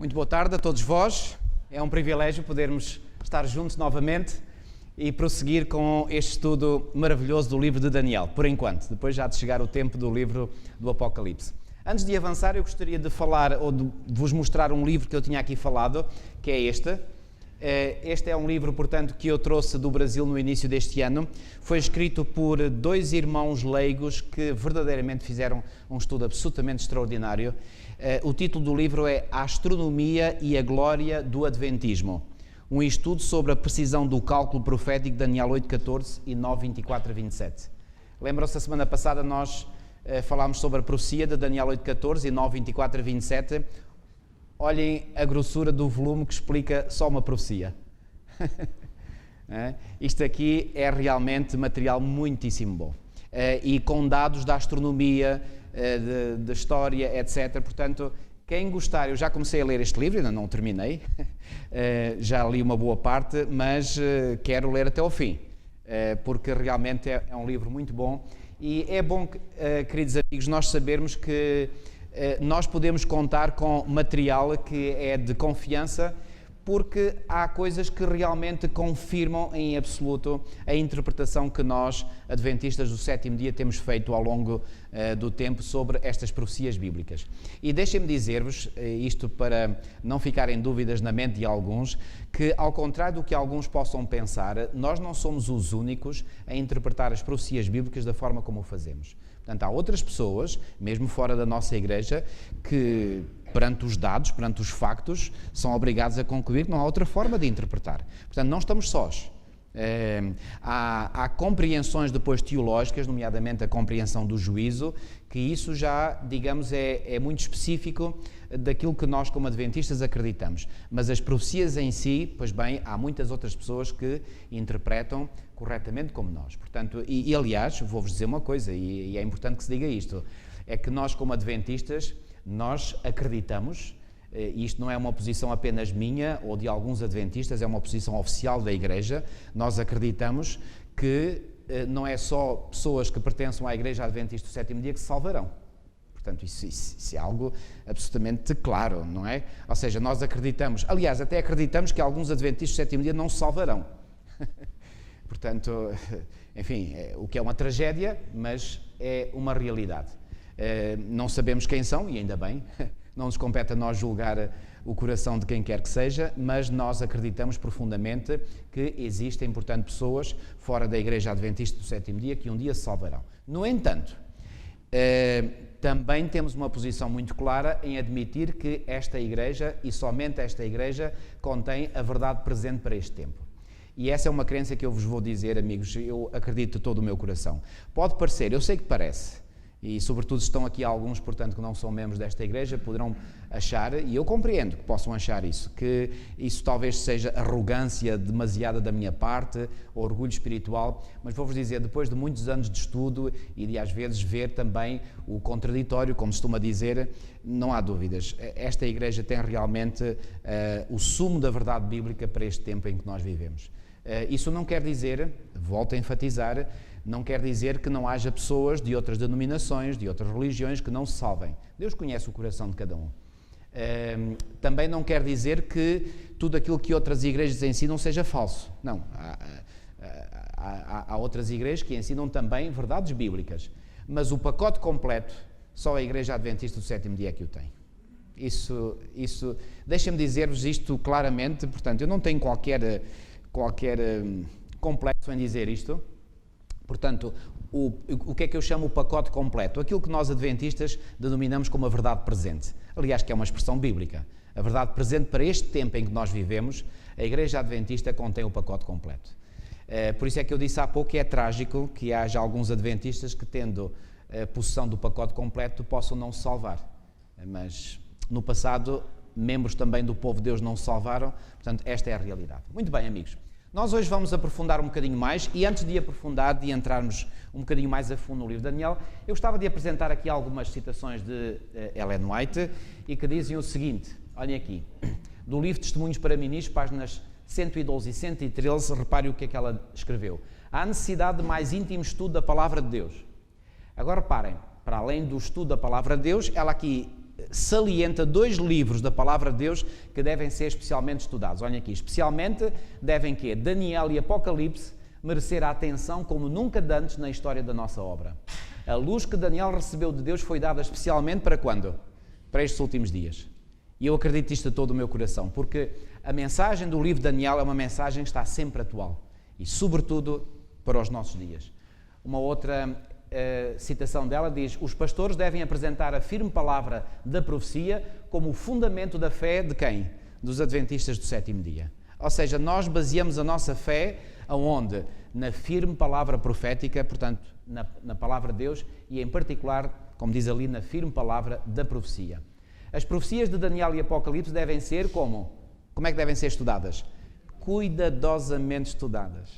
Muito boa tarde a todos vós. É um privilégio podermos estar juntos novamente e prosseguir com este estudo maravilhoso do livro de Daniel, por enquanto. Depois já de chegar o tempo do livro do Apocalipse. Antes de avançar, eu gostaria de falar ou de vos mostrar um livro que eu tinha aqui falado, que é este. Este é um livro, portanto, que eu trouxe do Brasil no início deste ano. Foi escrito por dois irmãos leigos que verdadeiramente fizeram um estudo absolutamente extraordinário. O título do livro é A Astronomia e a Glória do Adventismo. Um estudo sobre a precisão do cálculo profético de Daniel 8.14 e 9.24-27. Lembram-se, a semana passada nós falámos sobre a profecia de Daniel 8.14 e 9.24-27. Olhem a grossura do volume que explica só uma profecia. Isto aqui é realmente material muitíssimo bom. E com dados da astronomia, da história, etc. Portanto, quem gostar, eu já comecei a ler este livro, ainda não terminei, já li uma boa parte, mas quero ler até ao fim, porque realmente é um livro muito bom. E é bom, queridos amigos, nós sabermos que nós podemos contar com material que é de confiança, porque há coisas que realmente confirmam em absoluto a interpretação que nós, adventistas do sétimo dia, temos feito ao longo do tempo sobre estas profecias bíblicas. E deixem-me dizer-vos, isto para não ficarem dúvidas na mente de alguns, que ao contrário do que alguns possam pensar, nós não somos os únicos a interpretar as profecias bíblicas da forma como o fazemos. Portanto, há outras pessoas, mesmo fora da nossa igreja, que perante os dados, perante os factos, são obrigados a concluir que não há outra forma de interpretar. Portanto, não estamos sós. Há compreensões depois teológicas, nomeadamente a compreensão do juízo, que isso já, digamos, é muito específico daquilo que nós como adventistas acreditamos. Mas as profecias em si, pois bem, há muitas outras pessoas que interpretam corretamente como nós. Portanto, e aliás, vou-vos dizer uma coisa, e é importante que se diga isto, é que nós como adventistas, nós acreditamos, e isto não é uma posição apenas minha ou de alguns adventistas, é uma posição oficial da Igreja, nós acreditamos que não é só pessoas que pertencem à Igreja Adventista do sétimo dia que se salvarão. Portanto, isso é algo absolutamente claro, não é? Ou seja, nós acreditamos, aliás, até acreditamos que alguns adventistas do sétimo dia não se salvarão. Portanto, enfim, o que é uma tragédia, mas é uma realidade. Não sabemos quem são, e ainda bem, não nos compete a nós julgar o coração de quem quer que seja, mas nós acreditamos profundamente que existem, portanto, pessoas fora da Igreja Adventista do sétimo dia que um dia se salvarão. No entanto, também temos uma posição muito clara em admitir que esta Igreja, e somente esta Igreja, contém a verdade presente para este tempo. E essa é uma crença que eu vos vou dizer, amigos, eu acredito de todo o meu coração. Pode parecer, eu sei que parece, e sobretudo estão aqui alguns, portanto, que não são membros desta igreja, poderão achar, e eu compreendo que possam achar isso, que isso talvez seja arrogância demasiada da minha parte, ou orgulho espiritual, mas vou-vos dizer, depois de muitos anos de estudo e de às vezes ver também o contraditório, como se costuma dizer, não há dúvidas, esta igreja tem realmente o sumo da verdade bíblica para este tempo em que nós vivemos. Isso não quer dizer, volto a enfatizar, não quer dizer que não haja pessoas de outras denominações, de outras religiões que não se salvem. Deus conhece o coração de cada um. Também não quer dizer que tudo aquilo que outras igrejas ensinam seja falso. Não. Há outras igrejas que ensinam também verdades bíblicas. Mas o pacote completo, só a Igreja Adventista do sétimo dia é que o tem. Isso deixem-me dizer-vos isto claramente, portanto, eu não tenho qualquer complexo em dizer isto. Portanto, o que é que eu chamo o pacote completo? Aquilo que nós adventistas denominamos como a verdade presente. Aliás, que é uma expressão bíblica. A verdade presente para este tempo em que nós vivemos, a Igreja Adventista contém o pacote completo. Por isso é que eu disse há pouco que é trágico que haja alguns adventistas que, tendo possessão do pacote completo, possam não se salvar. Mas, no passado, membros também do povo de Deus não se salvaram. Portanto, esta é a realidade. Muito bem, amigos. Nós hoje vamos aprofundar um bocadinho mais e antes de aprofundar, de entrarmos um bocadinho mais a fundo no livro de Daniel, eu gostava de apresentar aqui algumas citações de Ellen White e que dizem o seguinte, olhem aqui, do livro Testemunhos para Ministros, páginas 112 e 113, repare o que é que ela escreveu. Há necessidade de mais íntimo estudo da Palavra de Deus. Agora reparem, para além do estudo da Palavra de Deus, ela aqui salienta 2 livros da Palavra de Deus que devem ser especialmente estudados. Olhem aqui, especialmente devem quê? Daniel e Apocalipse merecer a atenção como nunca antes na história da nossa obra. A luz que Daniel recebeu de Deus foi dada especialmente para quando? Para estes últimos dias. E eu acredito isto de todo o meu coração, porque a mensagem do livro de Daniel é uma mensagem que está sempre atual e, sobretudo, para os nossos dias. Uma outra citação dela diz: os pastores devem apresentar a firme palavra da profecia como o fundamento da fé de quem? Dos adventistas do 7º dia. Ou seja, nós baseamos a nossa fé aonde? Na firme palavra profética, portanto, na palavra de Deus e, em particular, como diz ali, na firme palavra da profecia. As profecias de Daniel e Apocalipse devem ser como? Como é que devem ser estudadas? Cuidadosamente estudadas.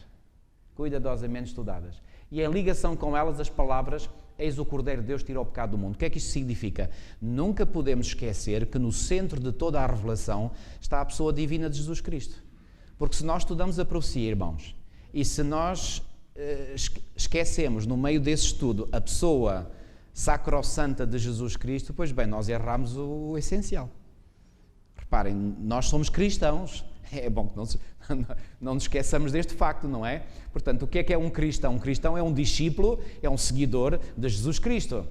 Cuidadosamente estudadas. E em ligação com elas, as palavras: eis o Cordeiro de Deus, tira o pecado do mundo. O que é que isto significa? Nunca podemos esquecer que no centro de toda a revelação está a pessoa divina de Jesus Cristo. Porque se nós estudamos a profecia, irmãos, e se nós esquecemos no meio desse estudo a pessoa sacrossanta de Jesus Cristo, pois bem, nós erramos o essencial. Reparem, nós somos cristãos. É bom que não nos esqueçamos deste facto, não é? Portanto, o que é um cristão? Um cristão é um discípulo, é um seguidor de Jesus Cristo.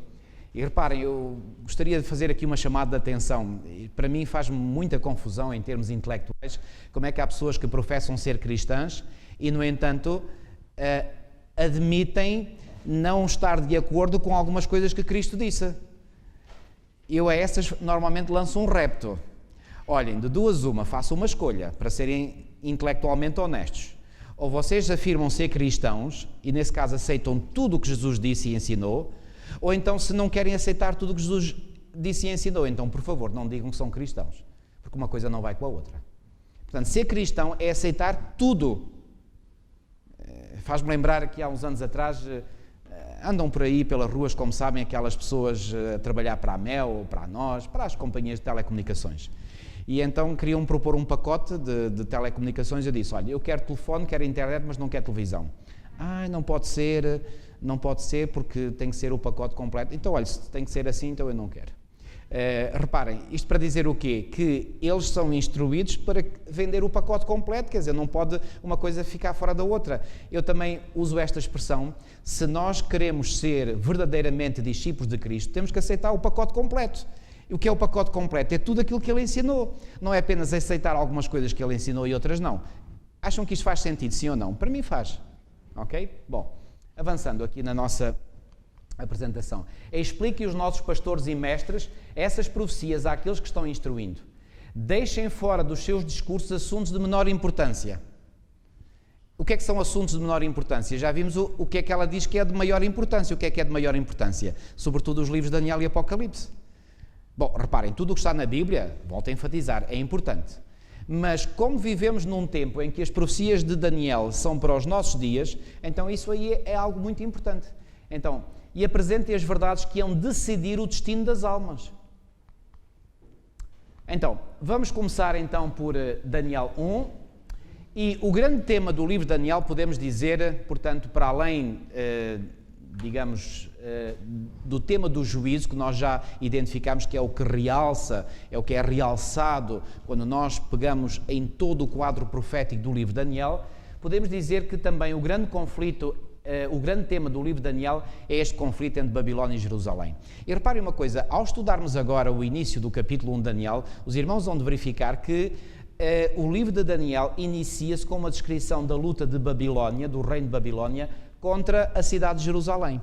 E reparem, eu gostaria de fazer aqui uma chamada de atenção. Para mim faz-me muita confusão em termos intelectuais como é que há pessoas que professam ser cristãs e, no entanto, admitem não estar de acordo com algumas coisas que Cristo disse. Eu a essas normalmente lanço um repto. Olhem, de duas uma, façam uma escolha para serem intelectualmente honestos. Ou vocês afirmam ser cristãos e, nesse caso, aceitam tudo o que Jesus disse e ensinou, ou então, se não querem aceitar tudo o que Jesus disse e ensinou, então, por favor, não digam que são cristãos, porque uma coisa não vai com a outra. Portanto, ser cristão é aceitar tudo. Faz-me lembrar que há uns anos atrás andam por aí pelas ruas, como sabem, aquelas pessoas a trabalhar para a Mel, para a Nós, para as companhias de telecomunicações. E então queriam propor um pacote de telecomunicações. Eu disse: olha, eu quero telefone, quero internet, mas não quero televisão. Não pode ser porque tem que ser o pacote completo. Então, olha, se tem que ser assim, então eu não quero. Reparem, isto para dizer o quê? Que eles são instruídos para vender o pacote completo, quer dizer, não pode uma coisa ficar fora da outra. Eu também uso esta expressão: se nós queremos ser verdadeiramente discípulos de Cristo, temos que aceitar o pacote completo. E o que é o pacote completo? É tudo aquilo que ele ensinou. Não é apenas aceitar algumas coisas que ele ensinou e outras não. Acham que isto faz sentido, sim ou não? Para mim faz. Ok? Bom, avançando aqui na nossa apresentação. Explique os nossos pastores e mestres essas profecias àqueles que estão instruindo. Deixem fora dos seus discursos assuntos de menor importância. O que é que são assuntos de menor importância? Já vimos o que é que ela diz que é de maior importância. O que é de maior importância? Sobretudo os livros de Daniel e Apocalipse. Bom, reparem, tudo o que está na Bíblia, volto a enfatizar, é importante. Mas como vivemos num tempo em que as profecias de Daniel são para os nossos dias, então isso aí é algo muito importante. Então, e apresentem as verdades que iam decidir o destino das almas. Então, vamos começar então por Daniel 1. E o grande tema do livro de Daniel, podemos dizer, portanto, para além, do tema do juízo, que nós já identificamos que é o que realça, é o que é realçado quando nós pegamos em todo o quadro profético do livro de Daniel, podemos dizer que também o grande conflito, o grande tema do livro de Daniel é este conflito entre Babilónia e Jerusalém. E reparem uma coisa, ao estudarmos agora o início do capítulo 1 de Daniel, os irmãos vão de verificar que o livro de Daniel inicia-se com uma descrição da luta de Babilónia, do reino de Babilónia, contra a cidade de Jerusalém.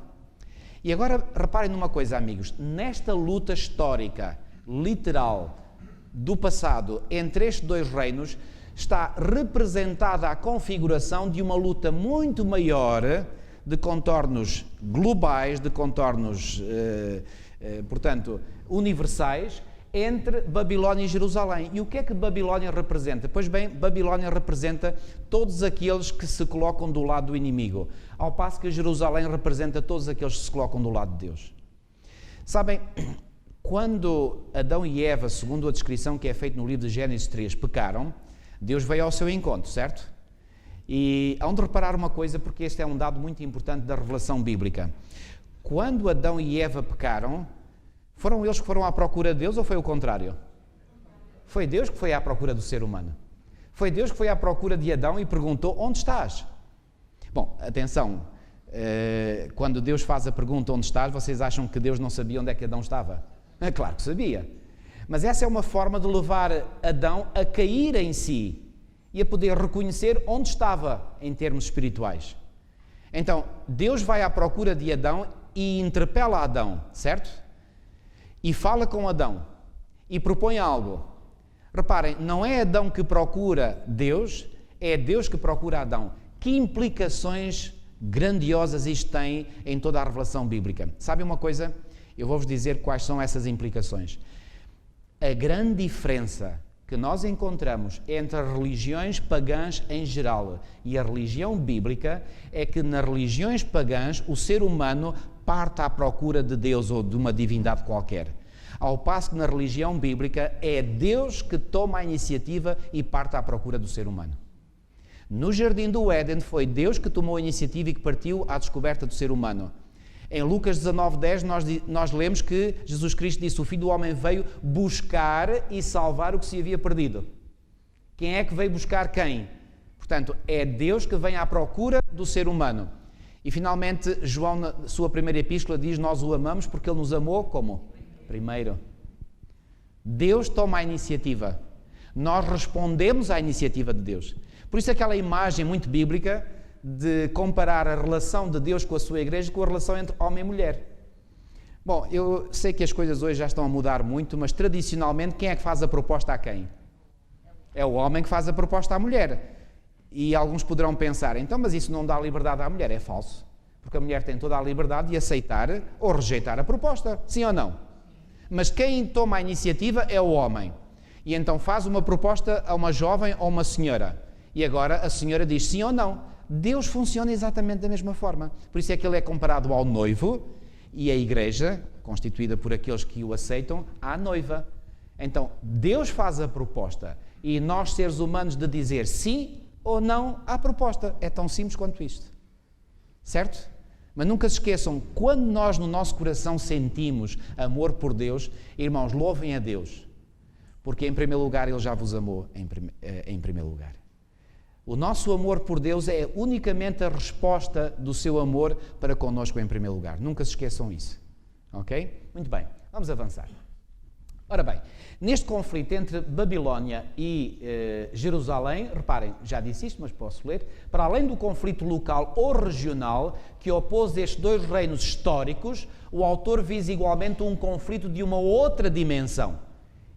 E agora reparem numa coisa, amigos, nesta luta histórica, literal, do passado, entre estes dois reinos, está representada a configuração de uma luta muito maior, de contornos globais, de contornos, portanto, universais, entre Babilónia e Jerusalém. E o que é que Babilónia representa? Pois bem, Babilónia representa todos aqueles que se colocam do lado do inimigo, ao passo que Jerusalém representa todos aqueles que se colocam do lado de Deus. Sabem, quando Adão e Eva, segundo a descrição que é feita no livro de Gênesis 3, pecaram, Deus veio ao seu encontro, certo? E hão de reparar uma coisa, porque este é um dado muito importante da revelação bíblica. Quando Adão e Eva pecaram, Foram eles que foram à procura de Deus ou foi o contrário? Foi Deus que foi à procura do ser humano. Foi Deus que foi à procura de Adão e perguntou: onde estás? Bom, atenção, quando Deus faz a pergunta onde estás, vocês acham que Deus não sabia onde é que Adão estava? É claro que sabia. Mas essa é uma forma de levar Adão a cair em si e a poder reconhecer onde estava em termos espirituais. Então, Deus vai à procura de Adão e interpela Adão, certo? E fala com Adão e propõe algo. Reparem, não é Adão que procura Deus, é Deus que procura Adão. Que implicações grandiosas isto tem em toda a revelação bíblica? Sabem uma coisa? Eu vou-vos dizer quais são essas implicações. A grande diferença que nós encontramos entre as religiões pagãs em geral e a religião bíblica é que nas religiões pagãs o ser humano parte à procura de Deus ou de uma divindade qualquer. Ao passo que na religião bíblica é Deus que toma a iniciativa e parte à procura do ser humano. No Jardim do Éden foi Deus que tomou a iniciativa e que partiu à descoberta do ser humano. Em Lucas 19:10 nós lemos que Jesus Cristo disse: o Filho do Homem veio buscar e salvar o que se havia perdido. Quem é que veio buscar quem? Portanto, é Deus que vem à procura do ser humano. E finalmente João, na sua primeira epístola, diz: nós o amamos porque Ele nos amou como? Primeiro. Deus toma a iniciativa. Nós respondemos à iniciativa de Deus. Por isso aquela imagem muito bíblica de comparar a relação de Deus com a sua igreja com a relação entre homem e mulher. Bom, eu sei que as coisas hoje já estão a mudar muito, mas tradicionalmente quem é que faz a proposta a quem? É o homem que faz a proposta à mulher. E alguns poderão pensar: então, mas isso não dá liberdade à mulher. É falso, porque a mulher tem toda a liberdade de aceitar ou rejeitar a proposta, sim ou não? Mas quem toma a iniciativa é o homem. E então faz uma proposta a uma jovem ou uma senhora. E agora a senhora diz sim ou não. Deus funciona exatamente da mesma forma. Por isso é que ele é comparado ao noivo e a igreja, constituída por aqueles que o aceitam, à noiva. Então, Deus faz a proposta e nós, seres humanos, de dizer sim ou não à proposta. É tão simples quanto isto. Certo? Mas nunca se esqueçam, quando nós no nosso coração sentimos amor por Deus, irmãos, louvem a Deus. Porque em primeiro lugar Ele já vos amou em primeiro lugar. O nosso amor por Deus é unicamente a resposta do seu amor para connosco em primeiro lugar. Nunca se esqueçam isso. Ok? Muito bem, vamos avançar. Ora bem, neste conflito entre Babilónia e Jerusalém, reparem, já disse isto, mas posso ler, para além do conflito local ou regional que opôs estes dois reinos históricos, o autor visa igualmente um conflito de uma outra dimensão.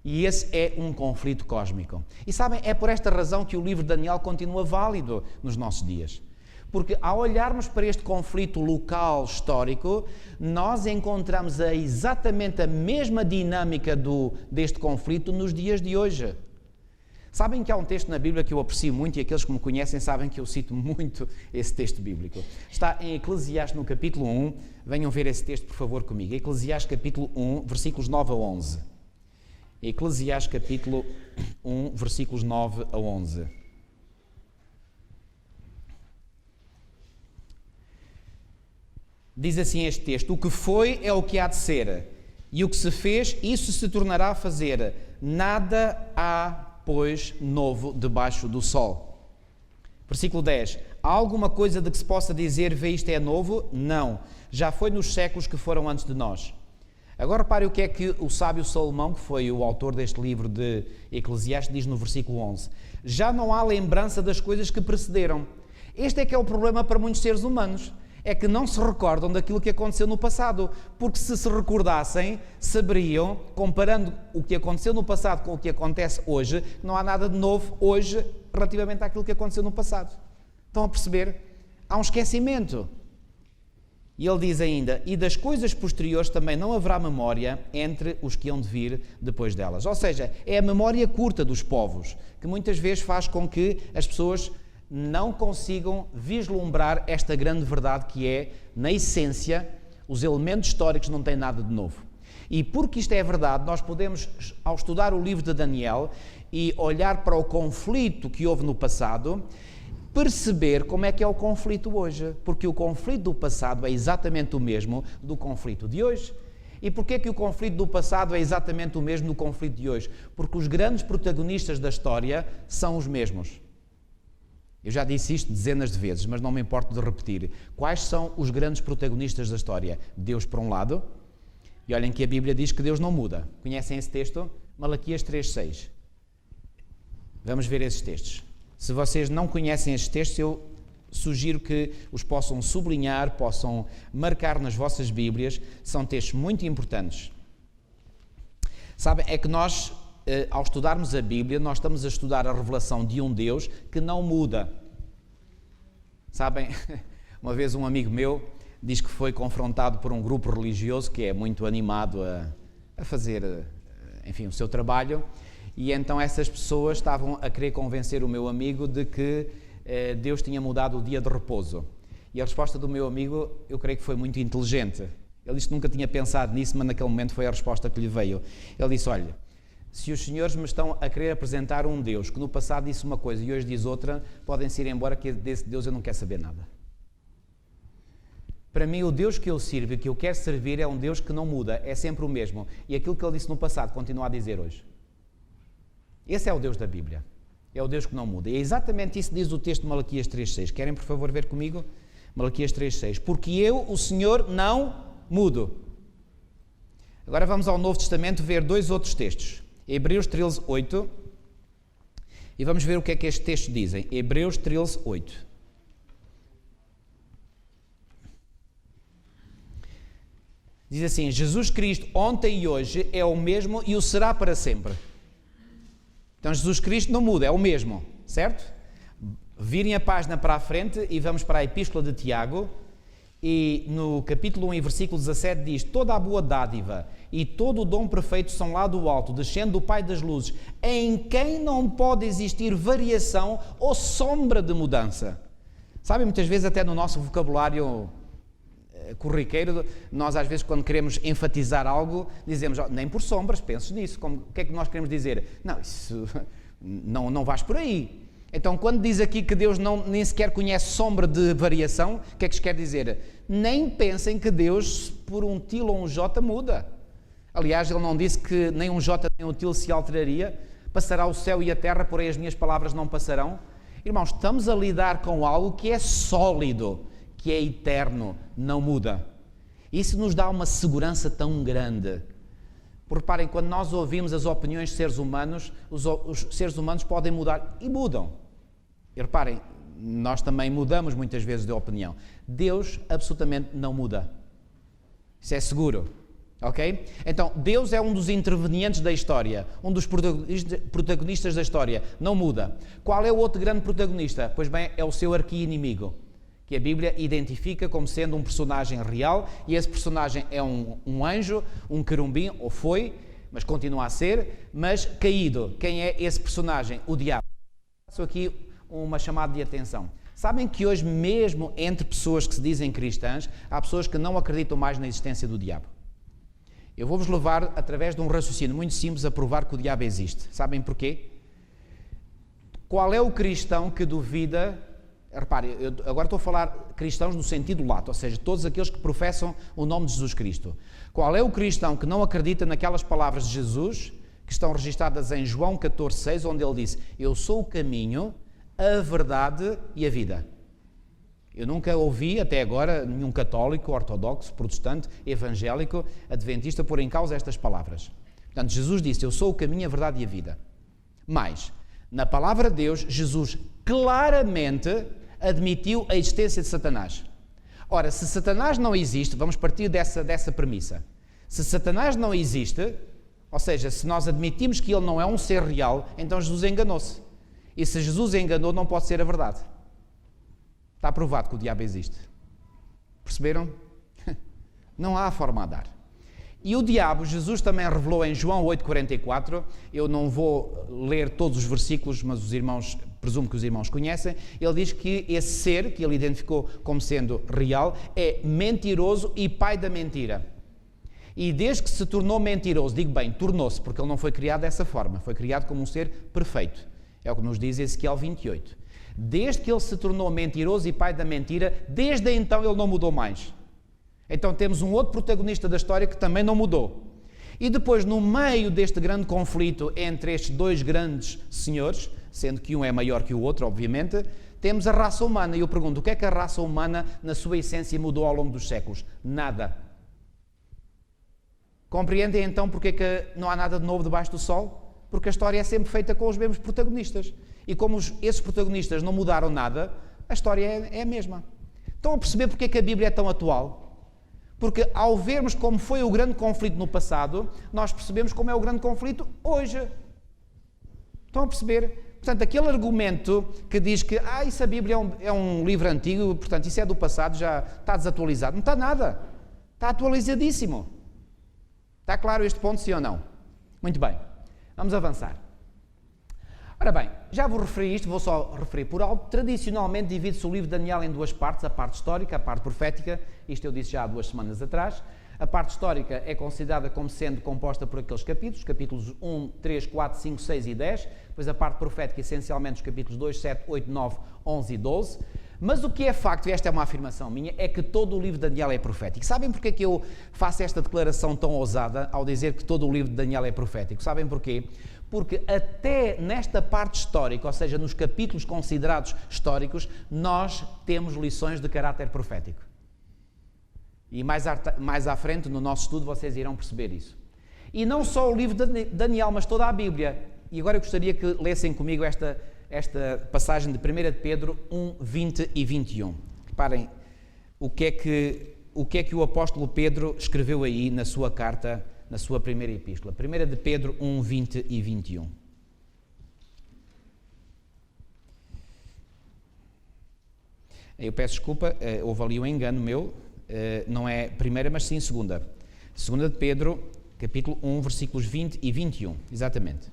E esse é um conflito cósmico. E sabem, é por esta razão que o livro de Daniel continua válido nos nossos dias. Porque ao olharmos para este conflito local histórico, nós encontramos exatamente a mesma dinâmica deste conflito nos dias de hoje. Sabem que há um texto na Bíblia que eu aprecio muito, e aqueles que me conhecem sabem que eu cito muito esse texto bíblico. Está em Eclesiastes no capítulo 1, venham ver esse texto por favor comigo. Eclesiastes capítulo 1, versículos 9 a 11. Eclesiastes capítulo 1, versículos 9 a 11. Diz assim este texto: o que foi é o que há de ser, e o que se fez, isso se tornará a fazer. Nada há, pois, novo debaixo do sol. Versículo 10. Há alguma coisa de que se possa dizer, vê, isto é novo? Não. Já foi nos séculos que foram antes de nós. Agora repare o que é que o sábio Salomão, que foi o autor deste livro de Eclesiastes, diz no versículo 11. Já não há lembrança das coisas que precederam. Este é que é o problema para muitos seres humanos. É que não se recordam daquilo que aconteceu no passado. Porque se recordassem, saberiam, comparando o que aconteceu no passado com o que acontece hoje, não há nada de novo hoje relativamente àquilo que aconteceu no passado. Estão a perceber? Há um esquecimento. E ele diz ainda, e das coisas posteriores também não haverá memória entre os que hão de vir depois delas. Ou seja, é a memória curta dos povos, que muitas vezes faz com que as pessoas não consigam vislumbrar esta grande verdade que é, na essência, os elementos históricos não têm nada de novo. E porque isto é verdade, nós podemos, ao estudar o livro de Daniel e olhar para o conflito que houve no passado, perceber como é que é o conflito hoje, porque o conflito do passado é exatamente o mesmo do conflito de hoje. E porquê que o conflito do passado é exatamente o mesmo do conflito de hoje? Porque os grandes protagonistas da história são os mesmos. Eu já disse isto dezenas de vezes, mas não me importo de repetir. Quais são os grandes protagonistas da história? Deus, por um lado, e olhem que a Bíblia diz que Deus não muda. Conhecem esse texto? Malaquias 3:6. Vamos ver esses textos. Se vocês não conhecem esses textos, eu sugiro que os possam sublinhar, possam marcar nas vossas Bíblias. São textos muito importantes. Sabem, é que nós, ao estudarmos a Bíblia, nós estamos a estudar a revelação de um Deus que não muda. Sabem, uma vez um amigo meu diz que foi confrontado por um grupo religioso que é muito animado a fazer, enfim, o seu trabalho, e então essas pessoas estavam a querer convencer o meu amigo de que Deus tinha mudado o dia de repouso. E a resposta do meu amigo, eu creio que foi muito inteligente. Ele disse que nunca tinha pensado nisso, mas naquele momento foi a resposta que lhe veio. Ele disse, olha, se os senhores me estão a querer apresentar um Deus que no passado disse uma coisa e hoje diz outra, podem-se ir embora, que desse Deus eu não quero saber nada. Para mim, o Deus que eu sirvo e que eu quero servir é um Deus que não muda, é sempre o mesmo. E aquilo que ele disse no passado continua a dizer hoje. Esse é o Deus da Bíblia. É o Deus que não muda. E é exatamente isso que diz o texto de Malaquias 3:6. Querem, por favor, ver comigo? Malaquias 3:6. Porque eu, o Senhor, não mudo. Agora vamos ao Novo Testamento ver dois outros textos. Hebreus 13:8. E vamos ver o que é que estes textos dizem. Hebreus 13:8. Diz assim, Jesus Cristo ontem e hoje é o mesmo e o será para sempre. Então Jesus Cristo não muda, é o mesmo, certo? Virem a página para a frente e vamos para a Epístola de Tiago, e no capítulo 1 e versículo 17 diz, toda a boa dádiva e todo o dom perfeito são lá do alto, descendo do Pai das luzes, em quem não pode existir variação ou sombra de mudança. Sabem, muitas vezes até no nosso vocabulário corriqueiro, nós às vezes quando queremos enfatizar algo, dizemos, nem por sombras, penses nisso. O que é que nós queremos dizer? Não, isso não vais por aí. Então quando diz aqui que Deus nem sequer conhece sombra de variação, o que é que isto quer dizer? Nem pensem que Deus por um til ou um jota muda. Aliás, ele não disse que nem um jota nem um til se alteraria, passará o céu e a terra, porém as minhas palavras não passarão. Irmãos, estamos a lidar com algo que é sólido, que é eterno, não muda. Isso nos dá uma segurança tão grande. Porque reparem, quando nós ouvimos as opiniões de seres humanos, os seres humanos podem mudar, e mudam. E reparem, nós também mudamos muitas vezes de opinião. Deus absolutamente não muda. Isso é seguro. Ok? Então, Deus é um dos intervenientes da história, um dos protagonistas da história, não muda. Qual é o outro grande protagonista? Pois bem, é o seu arqui-inimigo, que a Bíblia identifica como sendo um personagem real, e esse personagem é um anjo, um querubim, ou foi, mas continua a ser, mas caído. Quem é esse personagem? O diabo. Faço aqui uma chamada de atenção. Sabem que hoje, mesmo entre pessoas que se dizem cristãs, há pessoas que não acreditam mais na existência do diabo. Eu vou-vos levar, através de um raciocínio muito simples, a provar que o diabo existe. Sabem porquê? Qual é o cristão que duvida... Repare, eu agora estou a falar cristãos no sentido lato, ou seja, todos aqueles que professam o nome de Jesus Cristo. Qual é o cristão que não acredita naquelas palavras de Jesus, que estão registradas em João 14,6, onde ele disse, eu sou o caminho, a verdade e a vida. Eu nunca ouvi, até agora, nenhum católico, ortodoxo, protestante, evangélico, adventista, pôr em causa estas palavras. Portanto, Jesus disse, eu sou o caminho, a verdade e a vida. Mas, na palavra de Deus, Jesus claramente admitiu a existência de Satanás. Ora, se Satanás não existe, vamos partir dessa premissa. Se Satanás não existe, ou seja, se nós admitimos que ele não é um ser real, então Jesus enganou-se. E se Jesus enganou, não pode ser a verdade. Está provado que o diabo existe. Perceberam? Não há forma a dar. E o diabo, Jesus também revelou em João 8,44, eu não vou ler todos os versículos, mas os irmãos, presumo que os irmãos conhecem, ele diz que esse ser, que ele identificou como sendo real, é mentiroso e pai da mentira. E desde que se tornou mentiroso, digo bem, tornou-se, porque ele não foi criado dessa forma, foi criado como um ser perfeito. É o que nos diz Ezequiel 28. Desde que ele se tornou mentiroso e pai da mentira, desde então ele não mudou mais. Então temos um outro protagonista da história que também não mudou. E depois, no meio deste grande conflito entre estes dois grandes senhores, sendo que um é maior que o outro, obviamente, temos a raça humana. E eu pergunto, o que é que a raça humana, na sua essência, mudou ao longo dos séculos? Nada. Compreendem então porque é que não há nada de novo debaixo do sol? Porque a história é sempre feita com os mesmos protagonistas. E como esses protagonistas não mudaram nada, a história é a mesma. Estão a perceber porque é que a Bíblia é tão atual? Porque ao vermos como foi o grande conflito no passado, nós percebemos como é o grande conflito hoje. Estão a perceber? Portanto, aquele argumento que diz que isso a Bíblia é um livro antigo, portanto, isso é do passado, já está desatualizado. Não está nada. Está atualizadíssimo. Está claro este ponto, sim ou não? Muito bem. Vamos avançar. Ora bem, já vos referi isto, vou só referir por alto. Tradicionalmente divide-se o livro de Daniel em duas partes, a parte histórica, a parte profética. Isto eu disse já há 2 semanas atrás. A parte histórica é considerada como sendo composta por aqueles capítulos, capítulos 1, 3, 4, 5, 6 e 10. Depois a parte profética, essencialmente, os capítulos 2, 7, 8, 9, 11 e 12. Mas o que é facto, e esta é uma afirmação minha, é que todo o livro de Daniel é profético. Sabem porque é que eu faço esta declaração tão ousada ao dizer que todo o livro de Daniel é profético? Sabem porquê? Porque até nesta parte histórica, ou seja, nos capítulos considerados históricos, nós temos lições de caráter profético. E mais à frente, no nosso estudo, vocês irão perceber isso. E não só o livro de Daniel, mas toda a Bíblia. E agora eu gostaria que lessem comigo esta passagem de 1 de Pedro 1, 20 e 21. Reparem o que é que o apóstolo Pedro escreveu aí na sua carta, na sua primeira epístola. 1 de Pedro 1, 20 e 21. Eu peço desculpa, houve ali um engano meu, não é primeira, mas sim segunda. 2 de Pedro, capítulo 1, versículos 20 e 21, exatamente.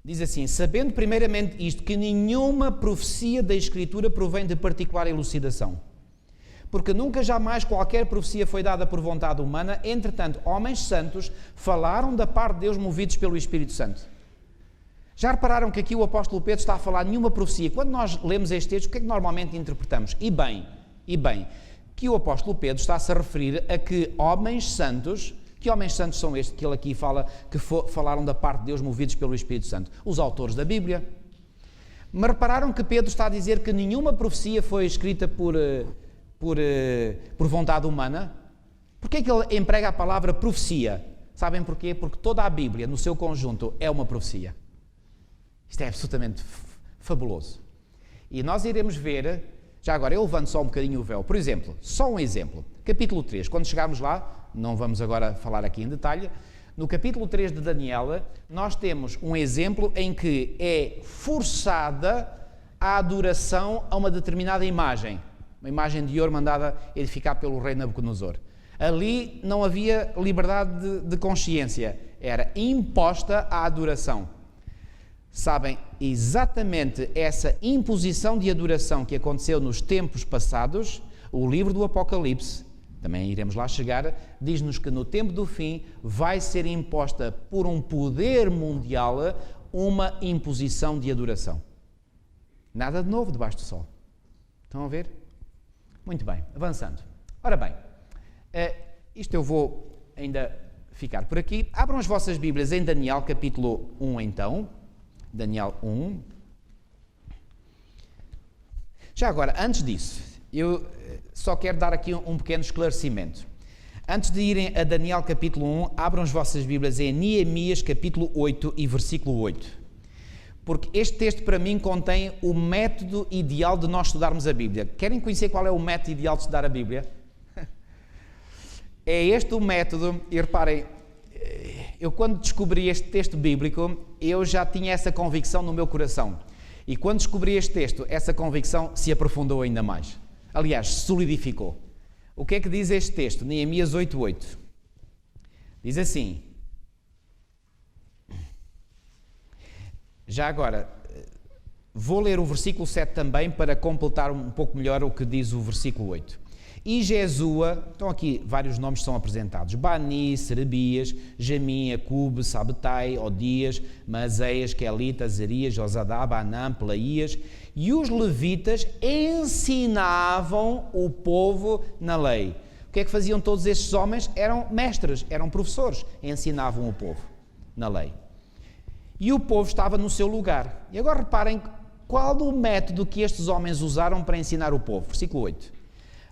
Diz assim: sabendo primeiramente isto, que nenhuma profecia da Escritura provém de particular elucidação, porque nunca jamais qualquer profecia foi dada por vontade humana, entretanto, homens santos falaram da parte de Deus movidos pelo Espírito Santo. Já repararam que aqui o apóstolo Pedro está a falar de nenhuma profecia? Quando nós lemos este texto, o que é que normalmente interpretamos? E bem, que o apóstolo Pedro está-se a referir a que homens santos... Que homens santos são estes que ele aqui fala, que falaram da parte de Deus movidos pelo Espírito Santo? Os autores da Bíblia. Mas repararam que Pedro está a dizer que nenhuma profecia foi escrita por vontade humana? Porquê é que ele emprega a palavra profecia? Sabem porquê? Porque toda a Bíblia, no seu conjunto, é uma profecia. Isto é absolutamente fabuloso. E nós iremos ver, já agora eu levanto só um bocadinho o véu, por exemplo, só um exemplo, capítulo 3, quando chegarmos lá, não vamos agora falar aqui em detalhe, no capítulo 3 de Daniel, nós temos um exemplo em que é forçada a adoração a uma determinada imagem, uma imagem de ouro mandada edificar pelo rei Nabucodonosor. Ali não havia liberdade de consciência, era imposta a adoração. Sabem, exatamente essa imposição de adoração que aconteceu nos tempos passados, o livro do Apocalipse, também iremos lá chegar, diz-nos que no tempo do fim vai ser imposta por um poder mundial uma imposição de adoração. Nada de novo debaixo do sol. Estão a ver? Muito bem, avançando. Ora bem, isto eu vou ainda ficar por aqui. Abram as vossas Bíblias em Daniel, capítulo 1 então. Daniel 1. Já agora, antes disso, eu só quero dar aqui um pequeno esclarecimento. Antes de irem a Daniel capítulo 1, abram as vossas Bíblias em Neemias capítulo 8 e versículo 8. Porque este texto para mim contém o método ideal de nós estudarmos a Bíblia. Querem conhecer qual é o método ideal de estudar a Bíblia? É este o método, e reparem, eu quando descobri este texto bíblico, eu já tinha essa convicção no meu coração. E quando descobri este texto, essa convicção se aprofundou ainda mais. Aliás, solidificou. O que é que diz este texto? Neemias 8:8. Diz assim. Já agora, vou ler o versículo 7 também para completar um pouco melhor o que diz o versículo 8. e Jesua, então aqui vários nomes são apresentados, Bani, Serebias, Jamim, Acube, Sabetai, Odias, Maazéias, Quelita, Azarias, Josadá, Banam, Pelaías, e os levitas ensinavam o povo na lei. O que é que faziam todos estes homens? Eram mestres, eram professores, ensinavam o povo na lei. E o povo estava no seu lugar. E agora reparem qual o método que estes homens usaram para ensinar o povo. Versículo 8.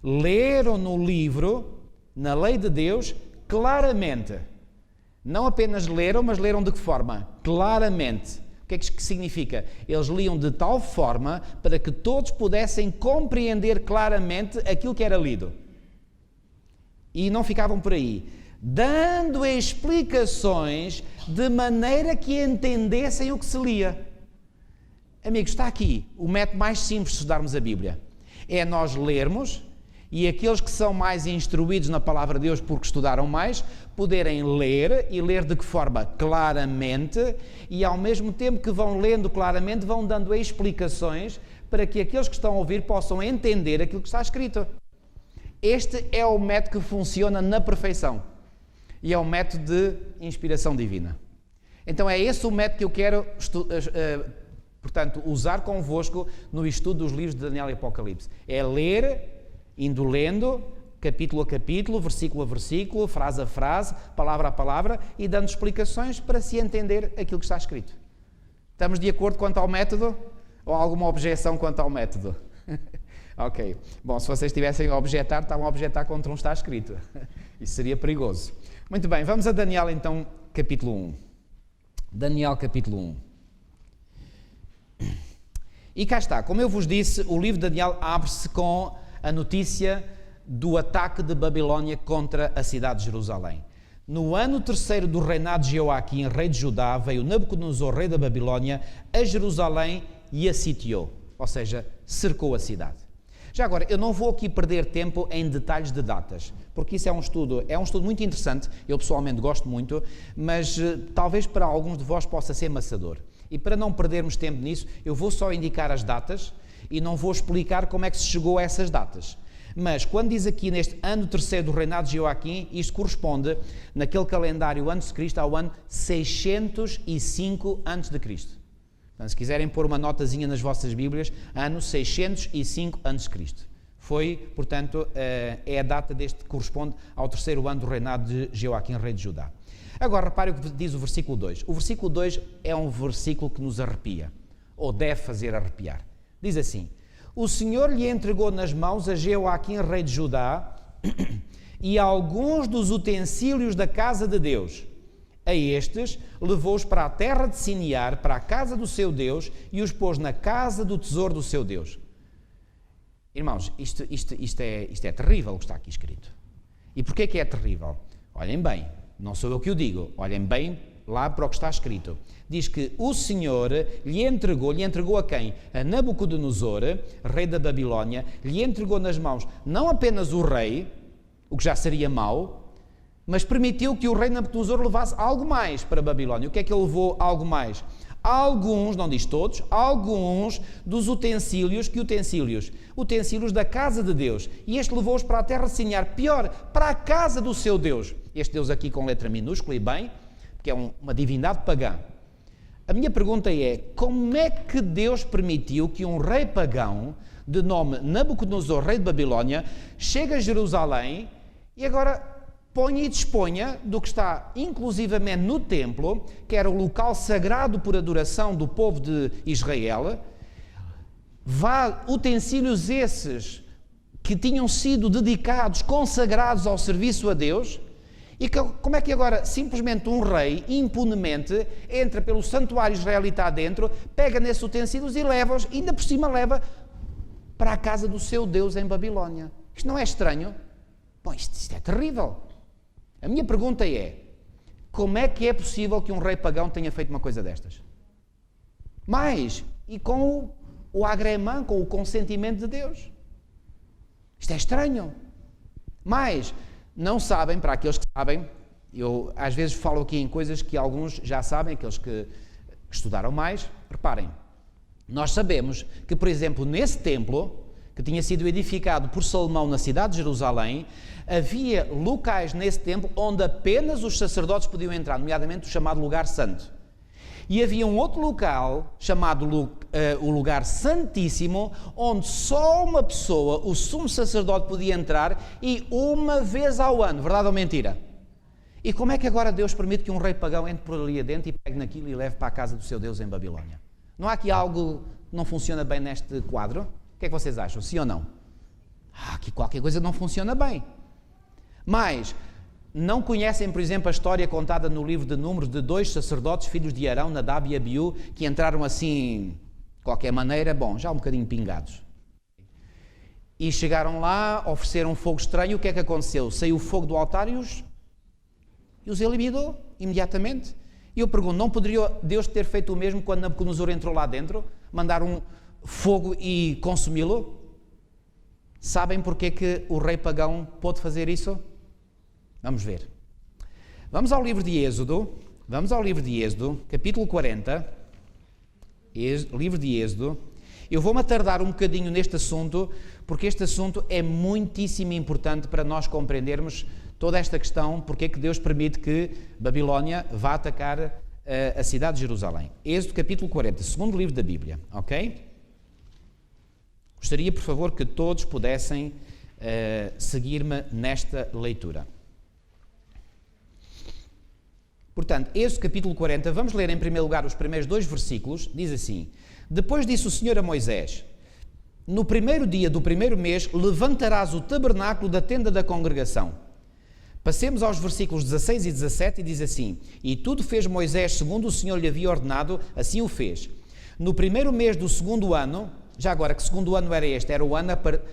Leram no livro, na lei de Deus, claramente. Não apenas leram, mas leram de que forma? Claramente. O que é que significa? Eles liam de tal forma para que todos pudessem compreender claramente aquilo que era lido. E não ficavam por aí. Dando explicações de maneira que entendessem o que se lia. Amigos, está aqui o método mais simples de estudarmos a Bíblia. É nós lermos e aqueles que são mais instruídos na palavra de Deus porque estudaram mais, poderem ler e ler de que forma? Claramente, e ao mesmo tempo que vão lendo claramente, vão dando explicações para que aqueles que estão a ouvir possam entender aquilo que está escrito. Este é o método que funciona na perfeição e é o método de inspiração divina. Então é esse o método que eu quero portanto, usar convosco no estudo dos livros de Daniel e Apocalipse. É ler, indo lendo, capítulo a capítulo, versículo a versículo, frase a frase, palavra a palavra, e dando explicações para se entender aquilo que está escrito. Estamos de acordo quanto ao método? Ou há alguma objeção quanto ao método? Ok. Bom, se vocês estivessem a objetar, estavam a objetar contra um está escrito. Isso seria perigoso. Muito bem, vamos a Daniel então, capítulo 1. Daniel, capítulo 1. E cá está, como eu vos disse, o livro de Daniel abre-se com a notícia do ataque de Babilónia contra a cidade de Jerusalém. No ano terceiro do reinado de Jeoaquim, rei de Judá, veio Nabucodonosor, rei da Babilónia, a Jerusalém e a sitiou, ou seja, cercou a cidade. Já agora, eu não vou aqui perder tempo em detalhes de datas, porque isso é um estudo muito interessante, eu pessoalmente gosto muito, mas talvez para alguns de vós possa ser maçador. E para não perdermos tempo nisso, eu vou só indicar as datas e não vou explicar como é que se chegou a essas datas. Mas quando diz aqui neste ano terceiro do reinado de Jeoaquim, isto corresponde naquele calendário antes de Cristo ao ano 605 a.C. Então, se quiserem pôr uma notazinha nas vossas Bíblias, ano 605 a.C. Foi, portanto, é a data deste que corresponde ao terceiro ano do reinado de Jeoaquim, rei de Judá. Agora, repare o que diz o versículo 2. O versículo 2 é um versículo que nos arrepia, ou deve fazer arrepiar. Diz assim: o Senhor lhe entregou nas mãos a Jeoaquim, rei de Judá, e alguns dos utensílios da casa de Deus. A estes levou-os para a terra de Siniar, para a casa do seu Deus, e os pôs na casa do tesouro do seu Deus. Irmãos, isto é terrível o que está aqui escrito. E porquê que é terrível? Olhem bem, não sou eu que o digo, olhem bem lá para o que está escrito. Diz que o Senhor lhe entregou a quem? A Nabucodonosor, rei da Babilónia, lhe entregou nas mãos não apenas o rei, o que já seria mau, mas permitiu que o rei Nabucodonosor levasse algo mais para a Babilónia. O que é que ele levou algo mais? Alguns, não diz todos, alguns dos utensílios da casa de Deus. E este levou-os para a terra de Siniar, pior, para a casa do seu Deus. Este Deus aqui com letra minúscula e bem, porque é uma divindade pagã. A minha pergunta é, como é que Deus permitiu que um rei pagão, de nome Nabucodonosor, rei de Babilónia, chegue a Jerusalém e agora ponha e disponha do que está inclusivamente no templo, que era o local sagrado por adoração do povo de Israel, utensílios esses que tinham sido dedicados, consagrados ao serviço a Deus, e como é que agora simplesmente um rei, impunemente, entra pelo santuário israelita adentro, pega nesses utensílios e leva-os, ainda por cima leva para a casa do seu Deus em Babilónia. Isto não é estranho? Bom, isto é terrível. A minha pergunta é, como é que é possível que um rei pagão tenha feito uma coisa destas? Mas, e com o agremã, com o consentimento de Deus? Isto é estranho. Mas, não sabem, para aqueles que sabem, eu às vezes falo aqui em coisas que alguns já sabem, aqueles que estudaram mais, reparem, nós sabemos que, por exemplo, nesse templo, que tinha sido edificado por Salomão na cidade de Jerusalém, havia locais nesse templo onde apenas os sacerdotes podiam entrar, nomeadamente o chamado lugar santo. E havia um outro local, chamado o lugar santíssimo, onde só uma pessoa, o sumo sacerdote, podia entrar, e uma vez ao ano, verdade ou mentira? E como é que agora Deus permite que um rei pagão entre por ali adentro e pegue naquilo e leve para a casa do seu Deus em Babilónia? Não há aqui algo que não funciona bem neste quadro? O que é que vocês acham, sim ou não? Aqui qualquer coisa não funciona bem. Mas não conhecem, por exemplo, a história contada no livro de Números de 2 sacerdotes, filhos de Arão, Nadab e Abiú, que entraram assim, de qualquer maneira, já um bocadinho pingados. E chegaram lá, ofereceram um fogo estranho, o que é que aconteceu? Saiu o fogo do altar e os eliminou imediatamente. E eu pergunto, não poderia Deus ter feito o mesmo quando Nabucodonosor entrou lá dentro? Mandar um fogo e consumi-lo? Sabem porque que o rei pagão pôde fazer isso? Vamos ver. Vamos ao livro de Êxodo, capítulo 40, livro de Êxodo. Eu vou-me atardar um bocadinho neste assunto, porque este assunto é muitíssimo importante para nós compreendermos toda esta questão, porque é que Deus permite que Babilónia vá atacar a cidade de Jerusalém. Êxodo capítulo 40, segundo livro da Bíblia, ok? Gostaria, por favor, que todos pudessem seguir-me nesta leitura. Portanto, Êxodo capítulo 40, vamos ler em primeiro lugar os primeiros 2 versículos, diz assim: Depois disse o Senhor a Moisés: No primeiro dia do primeiro mês levantarás o tabernáculo da tenda da congregação. Passemos aos versículos 16 e 17 e diz assim: E tudo fez Moisés segundo o Senhor lhe havia ordenado, assim o fez. No primeiro mês do segundo ano, já agora, que segundo ano era este? Era o ano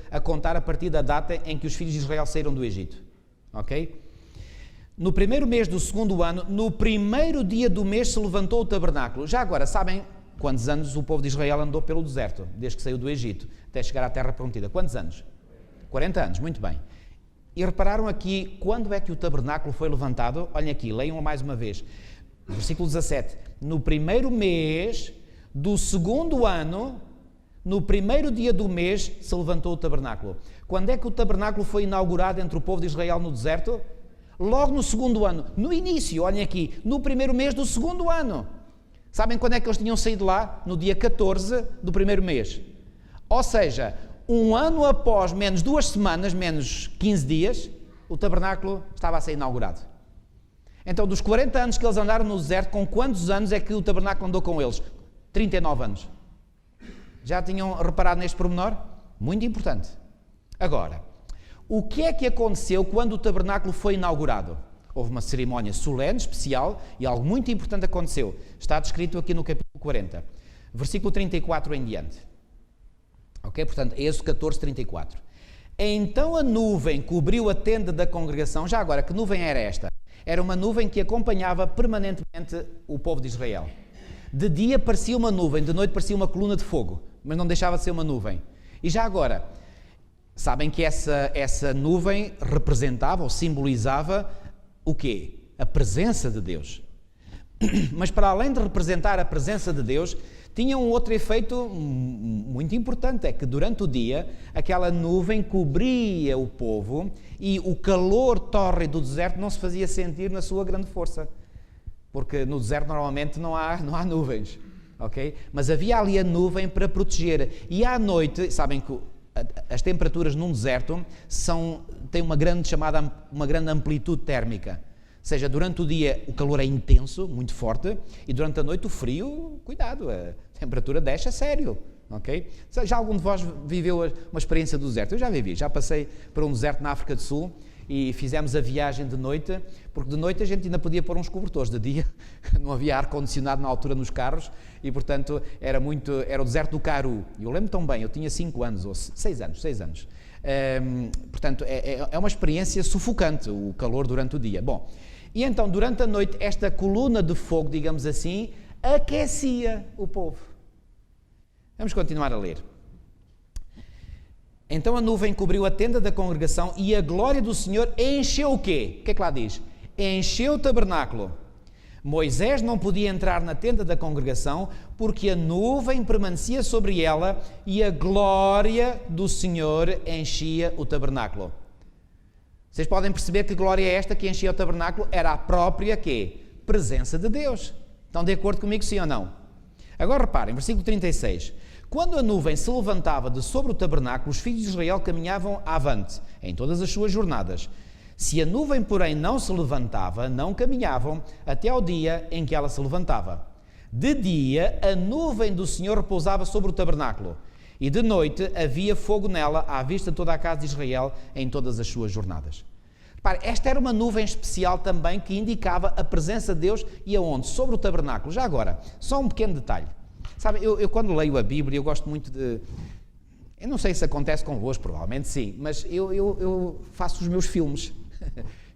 a contar a partir da data em que os filhos de Israel saíram do Egito. Ok? No primeiro mês do segundo ano, no primeiro dia do mês se levantou o tabernáculo. Já agora, sabem quantos anos o povo de Israel andou pelo deserto, desde que saiu do Egito, até chegar à terra prometida? Quantos anos? 40 anos, muito bem. E repararam aqui, quando é que o tabernáculo foi levantado? Olhem aqui, leiam mais uma vez. Versículo 17. No primeiro mês do segundo ano, no primeiro dia do mês, se levantou o tabernáculo. Quando é que o tabernáculo foi inaugurado entre o povo de Israel no deserto? Logo no segundo ano. No início, olhem aqui, no primeiro mês do segundo ano. Sabem quando é que eles tinham saído lá? No dia 14 do primeiro mês. Ou seja, um ano após, menos 2 semanas, menos 15 dias, o tabernáculo estava a ser inaugurado. Então, dos 40 anos que eles andaram no deserto, com quantos anos é que o tabernáculo andou com eles? 39 anos. Já tinham reparado neste pormenor? Muito importante. Agora, o que é que aconteceu quando o tabernáculo foi inaugurado? Houve uma cerimónia solene, especial, e algo muito importante aconteceu. Está descrito aqui no capítulo 40, versículo 34 em diante. Ok? Portanto, Êxodo 14, 34. Então a nuvem cobriu a tenda da congregação. Já agora, que nuvem era esta? Era uma nuvem que acompanhava permanentemente o povo de Israel. De dia parecia uma nuvem, de noite parecia uma coluna de fogo, mas não deixava de ser uma nuvem. E já agora, sabem que essa nuvem representava ou simbolizava o quê? A presença de Deus. Mas para além de representar a presença de Deus, tinha um outro efeito muito importante, é que durante o dia aquela nuvem cobria o povo e o calor tórrido do deserto não se fazia sentir na sua grande força, porque no deserto normalmente não há nuvens, ok? Mas havia ali a nuvem para proteger, e à noite, sabem que as temperaturas num deserto têm uma grande amplitude térmica. Ou seja, durante o dia o calor é intenso, muito forte, e durante a noite o frio, cuidado, a temperatura desce a sério, ok? Já algum de vós viveu uma experiência do deserto? Eu já vivi, já passei por um deserto na África do Sul e fizemos a viagem de noite, porque de noite a gente ainda podia pôr uns cobertores, de dia não havia ar-condicionado na altura nos carros e, portanto, era o deserto do Karoo. E eu lembro tão bem, eu tinha 5 anos, ou 6 anos. Portanto, é uma experiência sufocante o calor durante o dia. Bom, e então, durante a noite, esta coluna de fogo, digamos assim, aquecia o povo. Vamos continuar a ler. Então a nuvem cobriu a tenda da congregação e a glória do Senhor encheu o quê? O que é que lá diz? Encheu o tabernáculo. Moisés não podia entrar na tenda da congregação porque a nuvem permanecia sobre ela e a glória do Senhor enchia o tabernáculo. Vocês podem perceber que glória é esta que enchia o tabernáculo? Era a própria quê? Presença de Deus. Estão de acordo comigo, sim ou não? Agora reparem, versículo 36. Quando a nuvem se levantava de sobre o tabernáculo, os filhos de Israel caminhavam avante em todas as suas jornadas. Se a nuvem, porém, não se levantava, não caminhavam até ao dia em que ela se levantava. De dia, a nuvem do Senhor repousava sobre o tabernáculo, e de noite havia fogo nela, à vista de toda a casa de Israel, em todas as suas jornadas. Repare, esta era uma nuvem especial também que indicava a presença de Deus e aonde? Sobre o tabernáculo. Já agora, só um pequeno detalhe. Sabe, eu quando leio a Bíblia, eu gosto muito de... Eu não sei se acontece convosco, provavelmente sim, mas eu faço os meus filmes.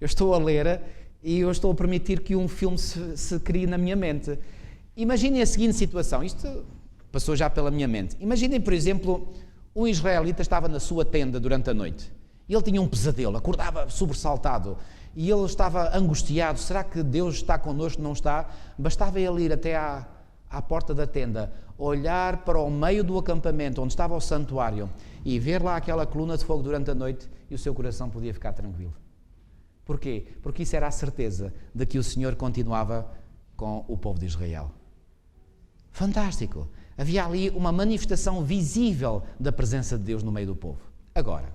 Eu estou a ler e eu estou a permitir que um filme se crie na minha mente. Imaginem a seguinte situação, isto passou já pela minha mente. Imaginem, por exemplo, um israelita estava na sua tenda durante a noite e ele tinha um pesadelo, acordava sobressaltado e ele estava angustiado. Será que Deus está connosco? Não está? Bastava ele ir até à porta da tenda, olhar para o meio do acampamento onde estava o santuário e ver lá aquela coluna de fogo durante a noite e o seu coração podia ficar tranquilo. Porquê? Porque isso era a certeza de que o Senhor continuava com o povo de Israel. Fantástico! Havia ali uma manifestação visível da presença de Deus no meio do povo. Agora,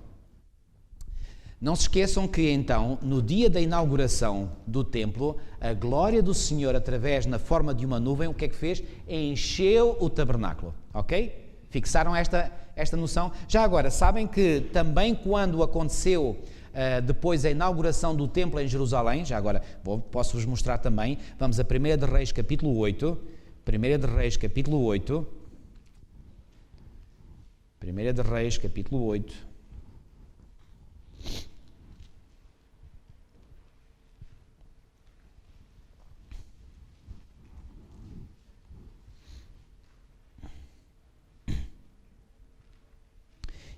não se esqueçam que então, no dia da inauguração do templo, a glória do Senhor, através na forma de uma nuvem, o que é que fez? Encheu o tabernáculo, ok? Fixaram esta noção? Já agora, sabem que também quando aconteceu depois a inauguração do templo em Jerusalém, já agora posso-vos mostrar também, vamos a 1 de Reis capítulo 8, 1 de Reis capítulo 8, 1 de Reis capítulo 8,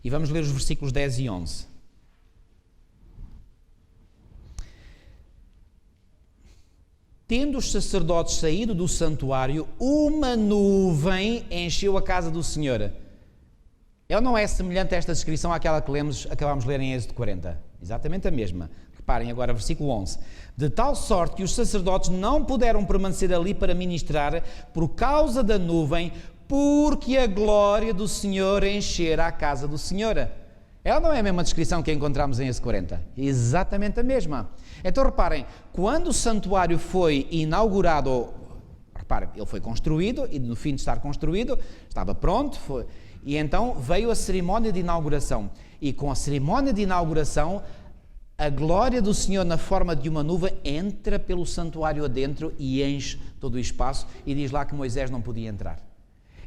e vamos ler os versículos 10 e 11. Tendo os sacerdotes saído do santuário, uma nuvem encheu a casa do Senhor. Ela não é semelhante a esta descrição àquela que acabámos de ler em Êxodo 40. Exatamente a mesma. Reparem agora, versículo 11. De tal sorte que os sacerdotes não puderam permanecer ali para ministrar por causa da nuvem, porque a glória do Senhor enchera a casa do Senhor. Ela não é a mesma descrição que encontramos em Êxodo 40. Exatamente a mesma. Então reparem, quando o santuário foi inaugurado, reparem, ele foi construído e no fim de estar construído, estava pronto, e então veio a cerimónia de inauguração. E com a cerimónia de inauguração, a glória do Senhor na forma de uma nuvem entra pelo santuário adentro e enche todo o espaço e diz lá que Moisés não podia entrar.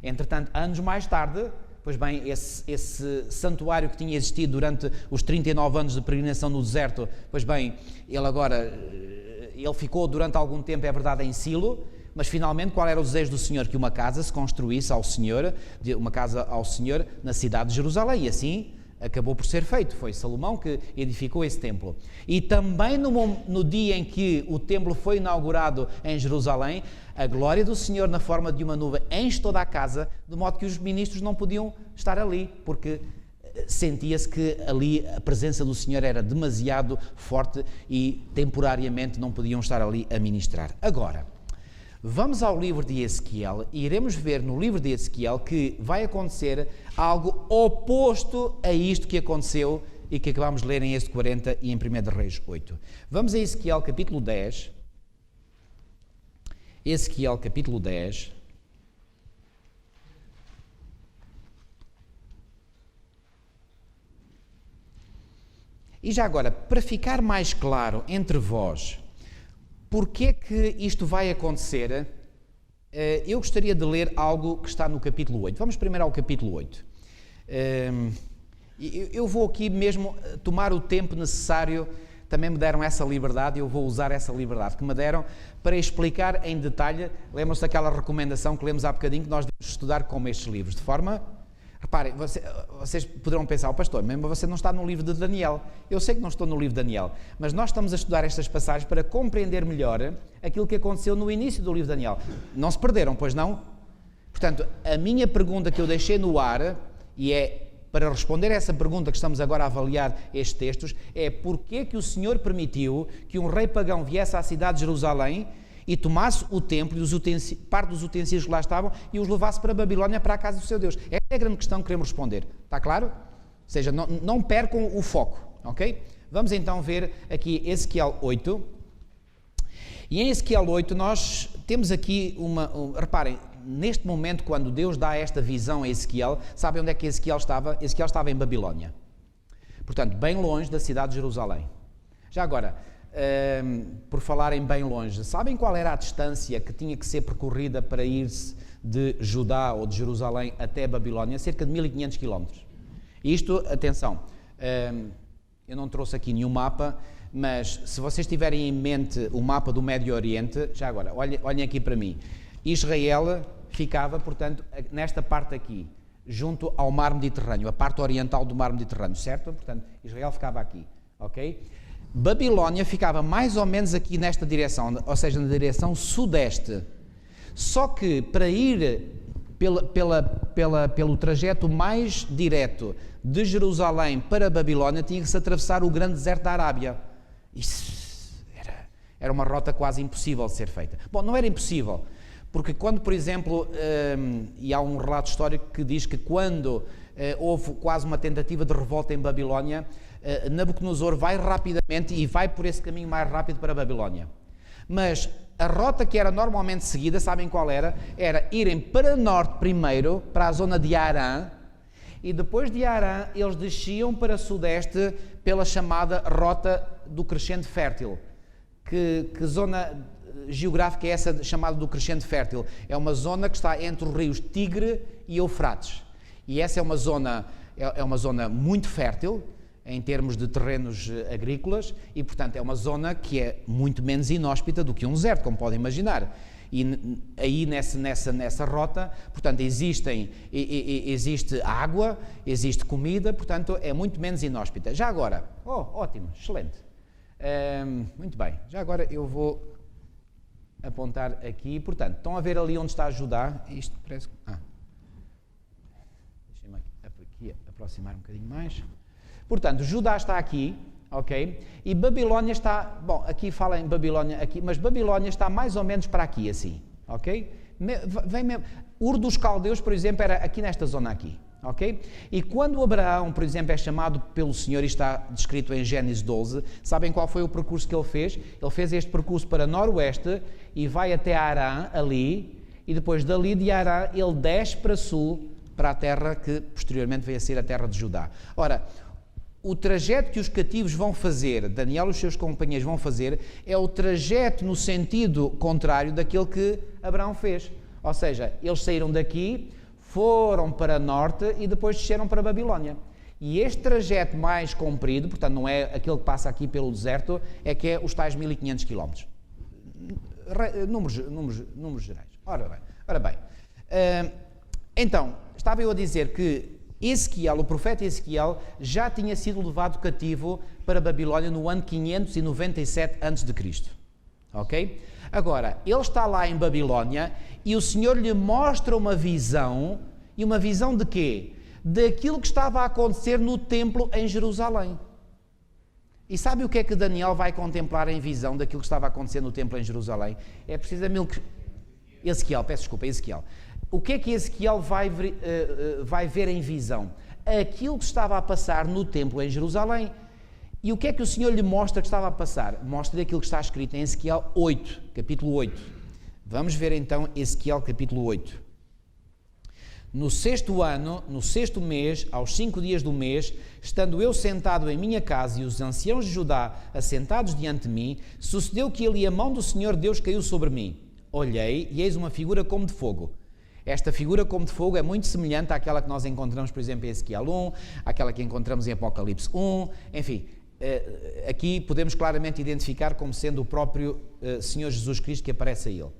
Entretanto, anos mais tarde, pois bem, esse santuário que tinha existido durante os 39 anos de peregrinação no deserto, pois bem, ele ficou durante algum tempo, é verdade, em Silo, mas finalmente qual era o desejo do Senhor? Que uma casa se construísse ao Senhor, uma casa ao Senhor na cidade de Jerusalém, e assim acabou por ser feito. Foi Salomão que edificou esse templo. E também no dia em que o templo foi inaugurado em Jerusalém, a glória do Senhor na forma de uma nuvem enche toda a casa, de modo que os ministros não podiam estar ali, porque sentia-se que ali a presença do Senhor era demasiado forte e temporariamente não podiam estar ali a ministrar. Agora, vamos ao livro de Ezequiel e iremos ver no livro de Ezequiel que vai acontecer algo oposto a isto que aconteceu e que acabámos de ler em Êxodo 40 e em 1 de Reis 8. Vamos a Ezequiel capítulo 10. Ezequiel capítulo 10. E já agora, para ficar mais claro entre vós, porque é que isto vai acontecer, eu gostaria de ler algo que está no capítulo 8. Vamos primeiro ao capítulo 8. Eu vou aqui mesmo tomar o tempo necessário, também me deram essa liberdade, eu vou usar essa liberdade que me deram para explicar em detalhe. Lembram-se daquela recomendação que lemos há bocadinho, que nós devemos estudar como estes livros, de forma... Reparem, vocês poderão pensar, pastor, mesmo você não está no livro de Daniel. Eu sei que não estou no livro de Daniel, mas nós estamos a estudar estas passagens para compreender melhor aquilo que aconteceu no início do livro de Daniel. Não se perderam, pois não? Portanto, a minha pergunta que eu deixei no ar, e é para responder a essa pergunta que estamos agora a avaliar estes textos, é porquê que o Senhor permitiu que um rei pagão viesse à cidade de Jerusalém e tomasse o templo e parte dos utensílios que lá estavam e os levasse para a Babilónia, para a casa do seu Deus. Essa é a grande questão que queremos responder. Está claro? Ou seja, não percam o foco, ok? Vamos então ver aqui Ezequiel 8. E em Ezequiel 8 nós temos aqui reparem, neste momento quando Deus dá esta visão a Ezequiel, sabem onde é que Ezequiel estava? Ezequiel estava em Babilónia. Portanto, bem longe da cidade de Jerusalém. Já agora, por falarem bem longe, sabem qual era a distância que tinha que ser percorrida para ir-se de Judá ou de Jerusalém até a Babilónia? Cerca de 1500 km. Isto, atenção, eu não trouxe aqui nenhum mapa, mas se vocês tiverem em mente o mapa do Médio Oriente, já agora, olhem aqui para mim. Israel ficava, portanto, nesta parte aqui, junto ao mar Mediterrâneo, a parte oriental do mar Mediterrâneo, certo? Portanto, Israel ficava aqui, ok? Babilónia ficava mais ou menos aqui nesta direção, ou seja, na direção sudeste. Só que para ir pelo trajeto mais direto de Jerusalém para Babilónia, tinha que se atravessar o grande deserto da Arábia. Isso era uma rota quase impossível de ser feita. Bom, não era impossível, porque quando, por exemplo, e há um relato histórico que diz que quando houve quase uma tentativa de revolta em Babilónia, Nabucodonosor vai rapidamente e vai por esse caminho mais rápido para a Babilónia. Mas a rota que era normalmente seguida, sabem qual era? Era irem para norte primeiro, para a zona de Harã, e depois de Harã eles desciam para sudeste pela chamada Rota do Crescente Fértil. Que zona geográfica é essa chamada do Crescente Fértil? É uma zona que está entre os rios Tigre e Eufrates. E essa é uma zona muito fértil, em termos de terrenos agrícolas, e, portanto, é uma zona que é muito menos inóspita do que um deserto, como podem imaginar. E aí, nessa rota, portanto, existe água, existe comida, portanto, é muito menos inóspita. Já agora, ótimo, excelente. Muito bem, já agora eu vou apontar aqui, portanto, estão a ver ali onde está Judá? Isto parece... Deixem-me aqui aproximar um bocadinho mais. Portanto, Judá está aqui, ok? E Babilónia está, bom, aqui fala em Babilónia, aqui, mas Babilónia está mais ou menos para aqui, assim, ok? Vem mesmo. Ur dos Caldeus, por exemplo, era aqui nesta zona aqui, ok? E quando Abraão, por exemplo, é chamado pelo Senhor, e está descrito em Gênesis 12, sabem qual foi o percurso que ele fez? Ele fez este percurso para noroeste e vai até Harã, ali, e depois dali de Harã ele desce para sul, para a terra que posteriormente veio a ser a terra de Judá. Ora, o trajeto que os cativos vão fazer, Daniel e os seus companheiros vão fazer, é o trajeto no sentido contrário daquele que Abraão fez. Ou seja, eles saíram daqui, foram para norte e depois desceram para a Babilónia. E este trajeto mais comprido, portanto não é aquele que passa aqui pelo deserto, é que é os tais 1500 km. Números gerais. Ora bem. Então, estava eu a dizer que Ezequiel, o profeta Ezequiel, já tinha sido levado cativo para a Babilónia no ano 597 a.C. Ok? Agora, ele está lá em Babilónia e o Senhor lhe mostra uma visão, e uma visão de quê? Daquilo que estava a acontecer no templo em Jerusalém. E sabe o que é que Daniel vai contemplar em visão daquilo que estava a acontecer no templo em Jerusalém? É precisamente Ezequiel. O que é que Ezequiel vai ver em visão? Aquilo que estava a passar no templo em Jerusalém. E o que é que o Senhor lhe mostra que estava a passar? Mostra-lhe aquilo que está escrito em Ezequiel 8, capítulo 8. Vamos ver então Ezequiel capítulo 8. No 6º ano, no 6º mês, aos 5 dias do mês, estando eu sentado em minha casa e os anciãos de Judá assentados diante de mim, sucedeu que ali a mão do Senhor Deus caiu sobre mim. Olhei e eis uma figura como de fogo. Esta figura como de fogo é muito semelhante àquela que nós encontramos, por exemplo, em Ezequiel 1, àquela que encontramos em Apocalipse 1, enfim, aqui podemos claramente identificar como sendo o próprio Senhor Jesus Cristo que aparece a ele.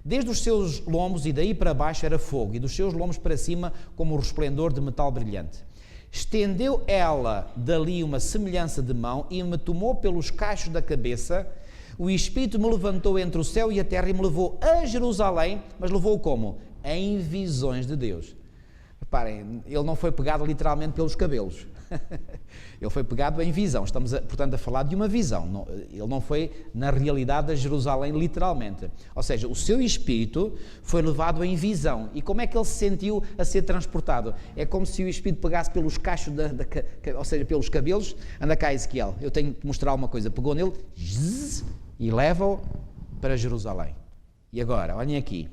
Desde os seus lombos e daí para baixo era fogo, e dos seus lombos para cima como o resplendor de metal brilhante. Estendeu ela dali uma semelhança de mão e me tomou pelos cachos da cabeça. O Espírito me levantou entre o céu e a terra e me levou a Jerusalém, mas levou-o como? Em visões de Deus. Reparem, ele não foi pegado literalmente pelos cabelos. Ele foi pegado em visão. Estamos, portanto, a falar de uma visão. Ele não foi, na realidade, a Jerusalém literalmente. Ou seja, o seu espírito foi levado em visão. E como é que ele se sentiu a ser transportado? É como se o espírito pegasse pelos cachos, ou seja, pelos cabelos. Anda cá, Ezequiel, eu tenho que te mostrar uma coisa. Pegou nele e leva-o para Jerusalém. E agora, olhem aqui.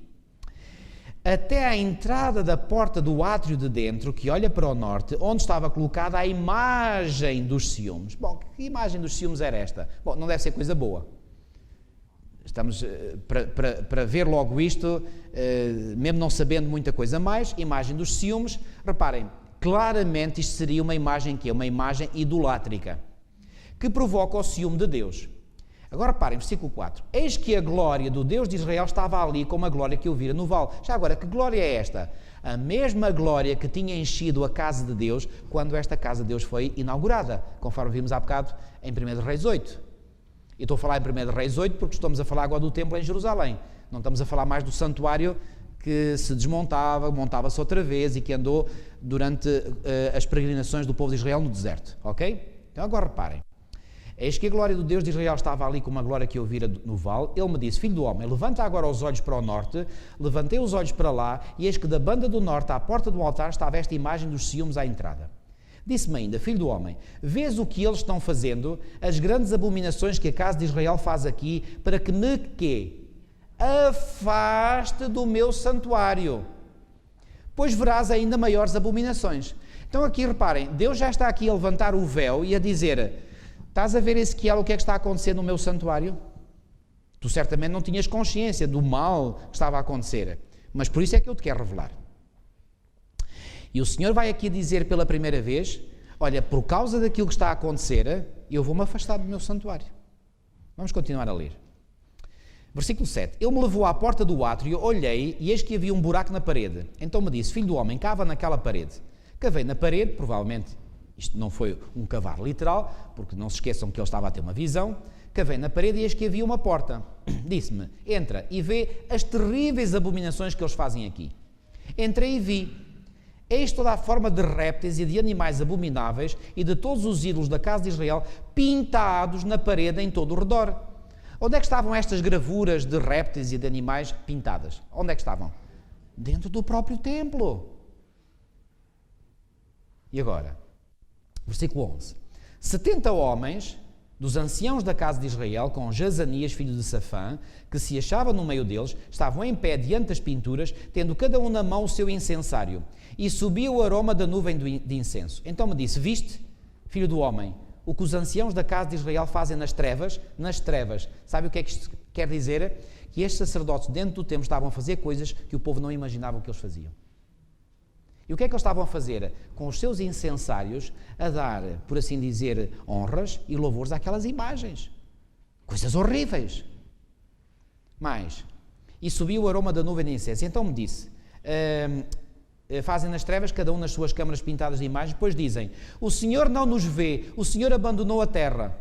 Até à entrada da porta do átrio de dentro, que olha para o norte, onde estava colocada a imagem dos ciúmes. Bom, que imagem dos ciúmes era esta? Bom, não deve ser coisa boa. Estamos, para ver logo isto, mesmo não sabendo muita coisa mais, imagem dos ciúmes, reparem, claramente isto seria uma imagem que é uma imagem idolátrica, que provoca o ciúme de Deus. Agora reparem, versículo 4. Eis que a glória do Deus de Israel estava ali como a glória que eu vira no vale. Já agora, que glória é esta? A mesma glória que tinha enchido a casa de Deus quando esta casa de Deus foi inaugurada, conforme vimos há bocado em 1 Reis 8. E estou a falar em 1 Reis 8 porque estamos a falar agora do templo em Jerusalém. Não estamos a falar mais do santuário que se desmontava, montava-se outra vez e que andou durante as peregrinações do povo de Israel no deserto. Ok? Então agora reparem. Eis que a glória do Deus de Israel estava ali como a glória que eu vira no vale. Ele me disse, filho do homem, levanta agora os olhos para o norte. Levantei os olhos para lá, e eis que da banda do norte, à porta do altar, estava esta imagem dos ciúmes à entrada. Disse-me ainda, filho do homem, vês o que eles estão fazendo, as grandes abominações que a casa de Israel faz aqui, para que me quê? Afaste do meu santuário, pois verás ainda maiores abominações. Então aqui reparem, Deus já está aqui a levantar o véu e a dizer... Estás a ver, Ezequiel, o que é que está a acontecer no meu santuário? Tu certamente não tinhas consciência do mal que estava a acontecer, mas por isso é que eu te quero revelar. E o Senhor vai aqui dizer pela primeira vez, olha, por causa daquilo que está a acontecer, eu vou-me afastar do meu santuário. Vamos continuar a ler. Versículo 7. Ele me levou à porta do átrio, olhei, e eis que havia um buraco na parede. Então me disse, filho do homem, cava naquela parede. Cavei na parede, provavelmente... Isto não foi um cavar literal, porque não se esqueçam que ele estava a ter uma visão. Cavei na parede e eis que havia uma porta. Disse-me, entra e vê as terríveis abominações que eles fazem aqui. Entrei e vi. Eis toda a forma de répteis e de animais abomináveis e de todos os ídolos da casa de Israel pintados na parede em todo o redor. Onde é que estavam estas gravuras de répteis e de animais pintadas? Onde é que estavam? Dentro do próprio templo. E agora? Versículo 11. 70 homens dos anciãos da casa de Israel, com Jazanias, filho de Safã, que se achava no meio deles, estavam em pé diante das pinturas, tendo cada um na mão o seu incensário, e subia o aroma da nuvem de incenso. Então me disse, viste, filho do homem, o que os anciãos da casa de Israel fazem nas trevas? Nas trevas. Sabe o que é que isto quer dizer? Que estes sacerdotes dentro do templo estavam a fazer coisas que o povo não imaginava que eles faziam. E o que é que eles estavam a fazer? Com os seus incensários, a dar, por assim dizer, honras e louvores àquelas imagens. Coisas horríveis. Mais, e subiu o aroma da nuvem de incenso. Então me disse, fazem nas trevas, cada um nas suas câmaras pintadas de imagens, depois dizem, o Senhor não nos vê, o Senhor abandonou a terra.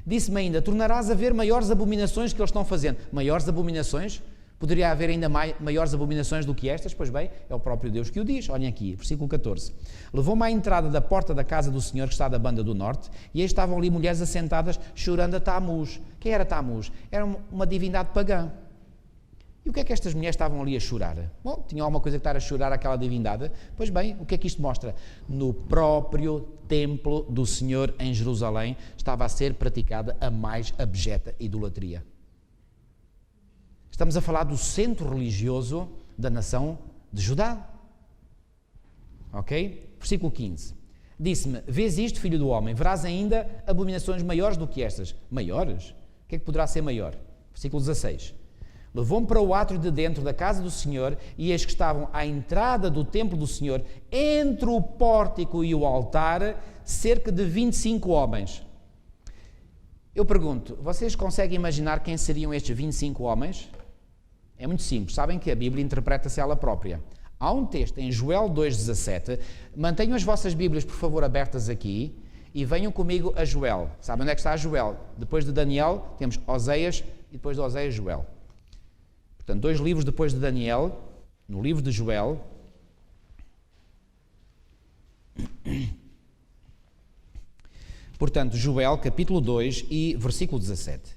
Disse-me ainda, tornarás a ver maiores abominações que eles estão fazendo. Maiores abominações? Poderia haver ainda maiores abominações do que estas? Pois bem, é o próprio Deus que o diz. Olhem aqui, versículo 14. Levou-me à entrada da porta da casa do Senhor, que está da banda do norte, e aí estavam ali mulheres assentadas, chorando a Tamuz. Quem era Tamuz? Era uma divindade pagã. E o que é que estas mulheres estavam ali a chorar? Bom, tinham alguma coisa que estar a chorar aquela divindade? Pois bem, o que é que isto mostra? No próprio templo do Senhor em Jerusalém estava a ser praticada a mais abjeta idolatria. Estamos a falar do centro religioso da nação de Judá. Ok? Versículo 15. Disse-me, vês isto, filho do homem, verás ainda abominações maiores do que estas. Maiores? O que é que poderá ser maior? Versículo 16. Levou-me para o átrio de dentro da casa do Senhor, e eis que estavam à entrada do templo do Senhor, entre o pórtico e o altar, cerca de 25 homens. Eu pergunto, vocês conseguem imaginar quem seriam estes 25 homens? É muito simples. Sabem que a Bíblia interpreta-se ela própria. Há um texto em Joel 2,17. Mantenham as vossas Bíblias, por favor, abertas aqui e venham comigo a Joel. Sabem onde é que está Joel? Depois de Daniel, temos Oseias e depois de Oseias, Joel. Portanto, 2 livros depois de Daniel, no livro de Joel. Portanto, Joel, capítulo 2 e versículo 17.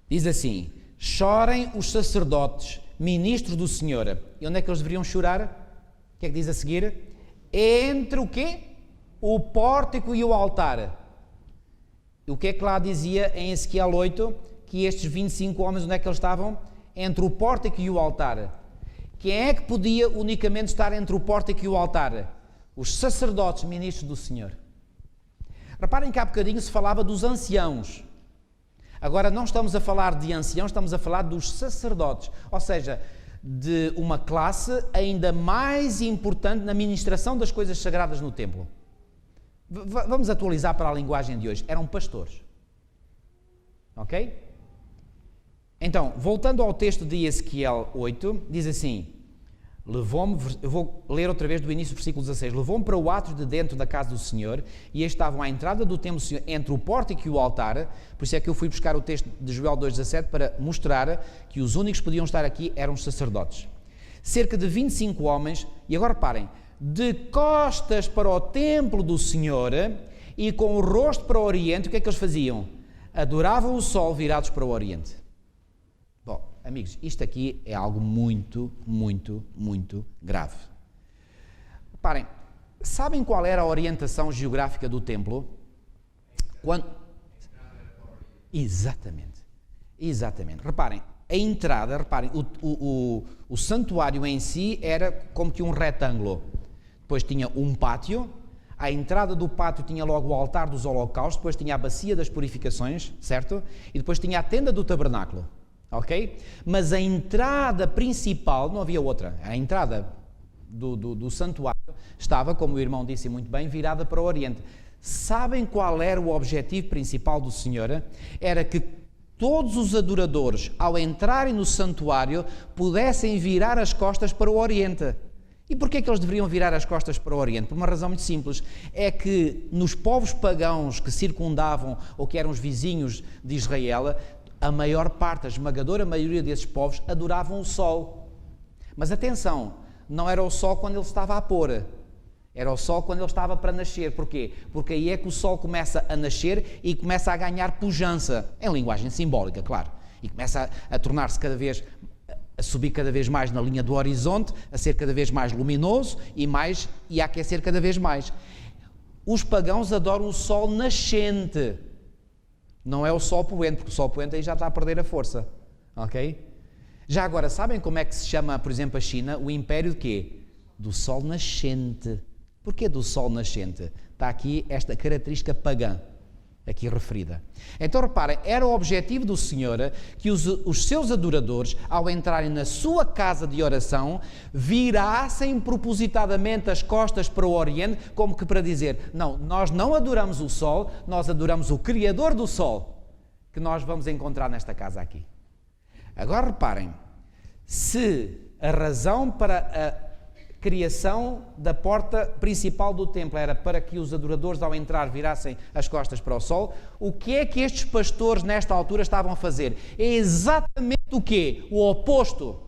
Diz assim: chorem os sacerdotes, ministros do Senhor. E onde é que eles deveriam chorar? O que é que diz a seguir? Entre o quê? O pórtico e o altar. E o que é que lá dizia em Ezequiel 8? Que estes 25 homens, onde é que eles estavam? Entre o pórtico e o altar. Quem é que podia unicamente estar entre o pórtico e o altar? Os sacerdotes, ministros do Senhor. Reparem que há bocadinho se falava dos anciãos. Agora não estamos a falar de anciãos, estamos a falar dos sacerdotes. Ou seja, de uma classe ainda mais importante na ministração das coisas sagradas no templo. Vamos atualizar para a linguagem de hoje. Eram pastores. Ok? Então, voltando ao texto de Ezequiel 8, diz assim: levou-me, eu vou ler outra vez do início do versículo 16, levou-me para o átrio de dentro da casa do Senhor, e estavam à entrada do templo do Senhor, entre o pórtico e o altar. Por isso é que eu fui buscar o texto de Joel 2,17 para mostrar que os únicos que podiam estar aqui eram os sacerdotes. Cerca de 25 homens, e agora reparem, de costas para o templo do Senhor e com o rosto para o oriente. O que é que eles faziam? Adoravam o sol virados para o oriente. Bom, amigos, isto aqui é algo muito, muito, muito grave. Reparem, sabem qual era a orientação geográfica do templo? Quando... Exatamente. Reparem, a entrada, o santuário em si era como que um retângulo. Depois tinha um pátio. À entrada do pátio tinha logo o altar dos holocaustos, depois tinha a bacia das purificações, certo? E depois tinha a tenda do tabernáculo. Ok? Mas a entrada principal, não havia outra, a entrada do santuário estava, como o irmão disse muito bem, virada para o oriente. Sabem qual era o objetivo principal do Senhor? Era que todos os adoradores, ao entrarem no santuário, pudessem virar as costas para o oriente. E porquê que eles deveriam virar as costas para o oriente? Por uma razão muito simples, é que nos povos pagãos que circundavam ou que eram os vizinhos de Israel, a maior parte, a esmagadora maioria desses povos adoravam o sol. Mas atenção, não era o sol quando ele estava a pôr, era o sol quando ele estava para nascer. Porquê? Porque aí é que o sol começa a nascer e começa a ganhar pujança, em linguagem simbólica, claro, e começa a tornar-se cada vez, a subir cada vez mais na linha do horizonte, a ser cada vez mais luminoso e a aquecer cada vez mais. Os pagãos adoram o sol nascente. Não é o sol poente, porque o sol poente aí já está a perder a força, ok? Já agora, sabem como é que se chama, por exemplo, a China? O império de quê? Do sol nascente. Porquê do sol nascente? Está aqui esta característica pagã, aqui referida. Então, reparem, era o objetivo do Senhor que os seus adoradores, ao entrarem na sua casa de oração, virassem propositadamente as costas para o oriente, como que para dizer, não, nós não adoramos o sol, nós adoramos o Criador do sol, que nós vamos encontrar nesta casa aqui. Agora reparem, se a razão para a criação da porta principal do templo era para que os adoradores ao entrar virassem as costas para o sol, o que é que estes pastores nesta altura estavam a fazer? É exatamente o quê? O oposto.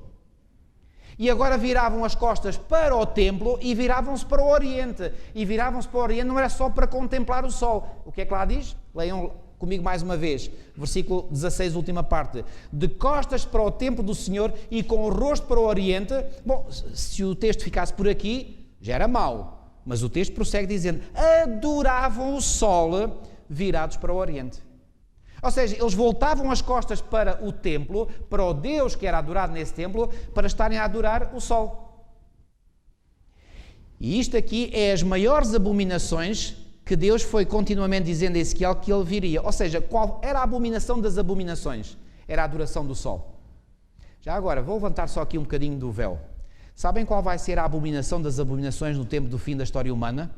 E agora viravam as costas para o templo e viravam-se para o oriente. E viravam-se para o oriente não era só para contemplar o sol. O que é que lá diz? Leiam comigo mais uma vez, versículo 16, última parte. De costas para o templo do Senhor e com o rosto para o oriente. Bom, se o texto ficasse por aqui, já era mau. Mas o texto prossegue dizendo, adoravam o sol virados para o oriente. Ou seja, eles voltavam as costas para o templo, para o Deus que era adorado nesse templo, para estarem a adorar o sol. E isto aqui é as maiores abominações que Deus foi continuamente dizendo a Ezequiel que ele viria. Ou seja, qual era a abominação das abominações? Era a adoração do sol. Já agora, vou levantar só aqui um bocadinho do véu. Sabem qual vai ser a abominação das abominações no tempo do fim da história humana?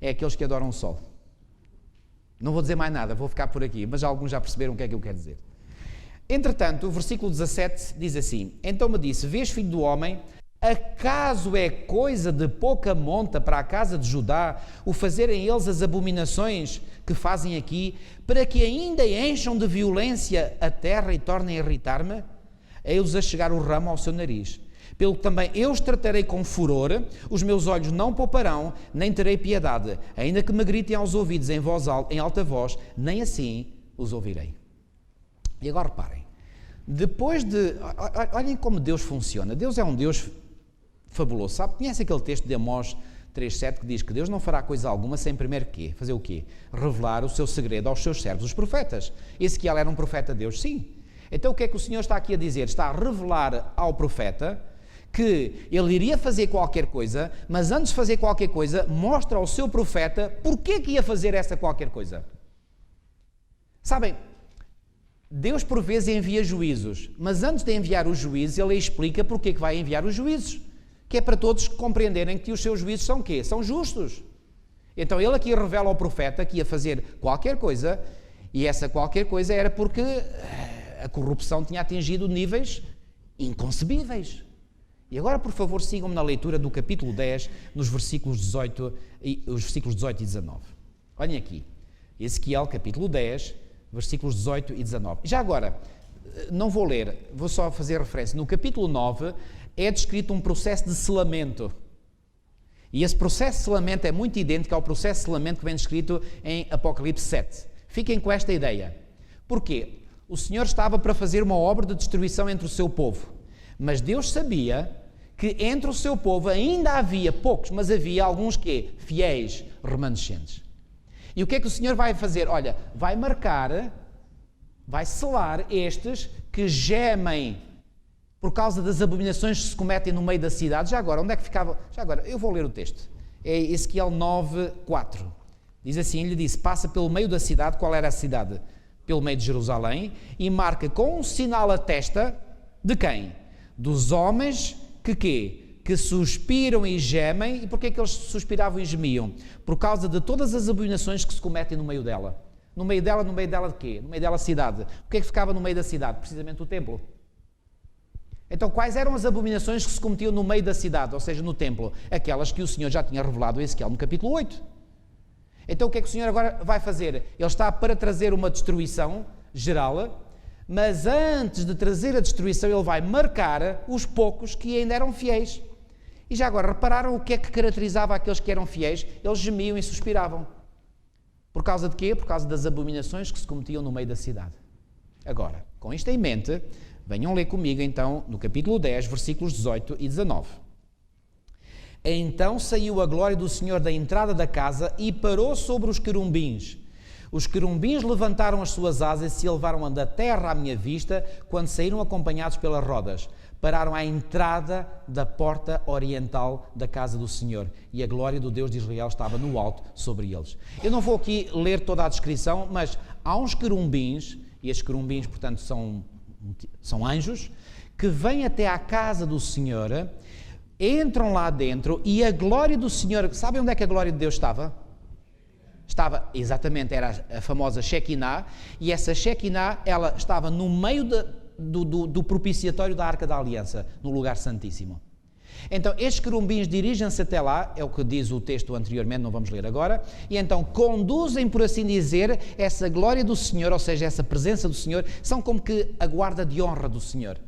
É aqueles que adoram o sol. Não vou dizer mais nada, vou ficar por aqui, mas alguns já perceberam o que é que eu quero dizer. Entretanto, o versículo 17 diz assim: então me disse, vês, filho do homem, acaso é coisa de pouca monta para a casa de Judá o fazerem eles as abominações que fazem aqui, para que ainda encham de violência a terra e tornem a irritar-me? Eis a chegar o ramo ao seu nariz. Pelo que também eu os tratarei com furor, os meus olhos não pouparão, nem terei piedade, ainda que me gritem aos ouvidos em alta voz, nem assim os ouvirei. E agora reparem, olhem como Deus funciona. Deus é um Deus fabuloso, sabe? Conhece aquele texto de Amós 3,7 que diz que Deus não fará coisa alguma sem primeiro quê? Fazer o quê? Revelar o seu segredo aos seus servos, os profetas. Ezequiel era um profeta de Deus? Sim. Então o que é que o Senhor está aqui a dizer? Está a revelar ao profeta que ele iria fazer qualquer coisa, mas antes de fazer qualquer coisa, mostra ao seu profeta porque que ia fazer essa qualquer coisa. Sabem, Deus por vezes envia juízos, mas antes de enviar os juízos, ele explica porque que vai enviar os juízos, que é para todos compreenderem que os seus juízos são o quê? São justos. Então ele aqui revela ao profeta que ia fazer qualquer coisa, e essa qualquer coisa era porque a corrupção tinha atingido níveis inconcebíveis. E agora, por favor, sigam-me na leitura do capítulo 10, nos versículos 18 e 19. Olhem aqui, Ezequiel, capítulo 10, versículos 18 e 19. Já agora, não vou ler, vou só fazer referência. No capítulo 9 é descrito um processo de selamento. E esse processo de selamento é muito idêntico ao processo de selamento que vem descrito em Apocalipse 7. Fiquem com esta ideia. Porquê? O Senhor estava para fazer uma obra de destruição entre o seu povo. Mas Deus sabia que entre o seu povo ainda havia poucos, mas havia alguns que fiéis, remanescentes. E o que é que o Senhor vai fazer? Olha, vai marcar, vai selar estes que gemem por causa das abominações que se cometem no meio da cidade. Já agora, onde é que ficava? Já agora, eu vou ler o texto. É Ezequiel 9:4. Diz assim, ele disse, passa pelo meio da cidade. Qual era a cidade? Pelo meio de Jerusalém, e marca com um sinal a testa de quem? Dos homens que quê? Que suspiram e gemem. E porquê que eles suspiravam e gemiam? Por causa de todas as abominações que se cometem no meio dela. No meio dela de quê? No meio dela cidade. O que é que ficava no meio da cidade? Precisamente o templo. Então, quais eram as abominações que se cometiam no meio da cidade, ou seja, no templo? Aquelas que o Senhor já tinha revelado a Ezequiel no capítulo 8. Então, o que é que o Senhor agora vai fazer? Ele está para trazer uma destruição geral, mas antes de trazer a destruição, ele vai marcar os poucos que ainda eram fiéis. E já agora, repararam o que é que caracterizava aqueles que eram fiéis? Eles gemiam e suspiravam. Por causa de quê? Por causa das abominações que se cometiam no meio da cidade. Agora, com isto em mente, venham ler comigo então no capítulo 10, versículos 18 e 19. Então saiu a glória do Senhor da entrada da casa e parou sobre os querumbins. Os querumbins levantaram as suas asas e se elevaram da terra à minha vista quando saíram acompanhados pelas rodas. Pararam à entrada da porta oriental da casa do Senhor e a glória do Deus de Israel estava no alto sobre eles. Eu não vou aqui ler toda a descrição, mas há uns querumbins, e estes querumbins, portanto, são anjos, que vêm até à casa do Senhor, entram lá dentro e a glória do Senhor, sabem onde é que a glória de Deus estava? Estava, exatamente, era a famosa Shekinah, e essa Shekinah, ela estava no meio do propiciatório da Arca da Aliança, no lugar santíssimo. Então, estes querumbins dirigem-se até lá, é o que diz o texto anteriormente, não vamos ler agora, e então conduzem, por assim dizer, essa glória do Senhor, ou seja, essa presença do Senhor, são como que a guarda de honra do Senhor.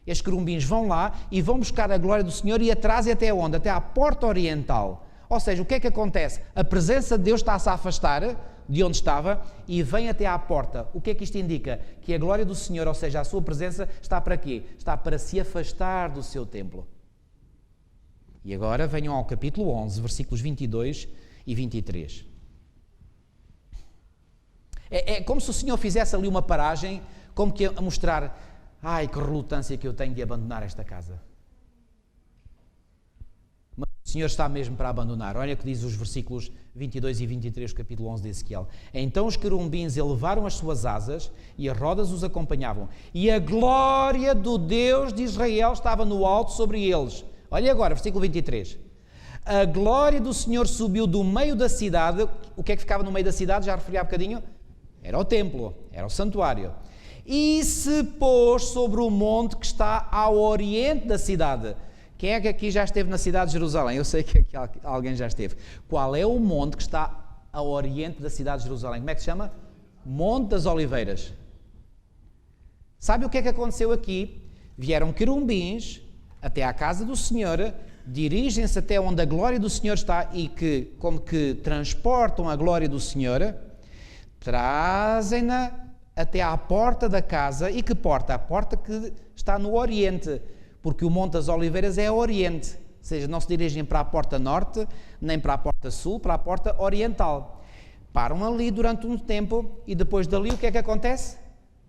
Estes querumbins vão lá e vão buscar a glória do Senhor e atrás até onde? Até à porta oriental. Ou seja, o que é que acontece? A presença de Deus está-se a afastar de onde estava e vem até à porta. O que é que isto indica? Que a glória do Senhor, ou seja, a sua presença, está para quê? Está para se afastar do seu templo. E agora venham ao capítulo 11, versículos 22 e 23. É como se o Senhor fizesse ali uma paragem, como que a mostrar, ai, que relutância que eu tenho de abandonar esta casa. Mas o Senhor está mesmo para abandonar. Olha o que diz os versículos 22 e 23 do capítulo 11 de Ezequiel. Então os querumbins elevaram as suas asas e as rodas os acompanhavam. E a glória do Deus de Israel estava no alto sobre eles. Olha agora, versículo 23. A glória do Senhor subiu do meio da cidade. o que é que ficava no meio da cidade? Já referi há bocadinho. Era o templo, era o santuário. E se pôs sobre o monte que está ao oriente da cidade. Quem é que aqui já esteve na cidade de Jerusalém? Eu sei que aqui alguém já esteve. Qual é o monte que está ao oriente da cidade de Jerusalém? Como é que se chama? Monte das Oliveiras. Sabe o que é que aconteceu aqui? Vieram querumbins até à casa do Senhor, dirigem-se até onde a glória do Senhor está e que, como que transportam a glória do Senhor, trazem-na até à porta da casa. E que porta? A porta que está no oriente, porque o Monte das Oliveiras é oriente, ou seja, não se dirigem para a porta norte, nem para a porta sul, para a porta oriental. Param ali durante um tempo e depois dali o que é que acontece?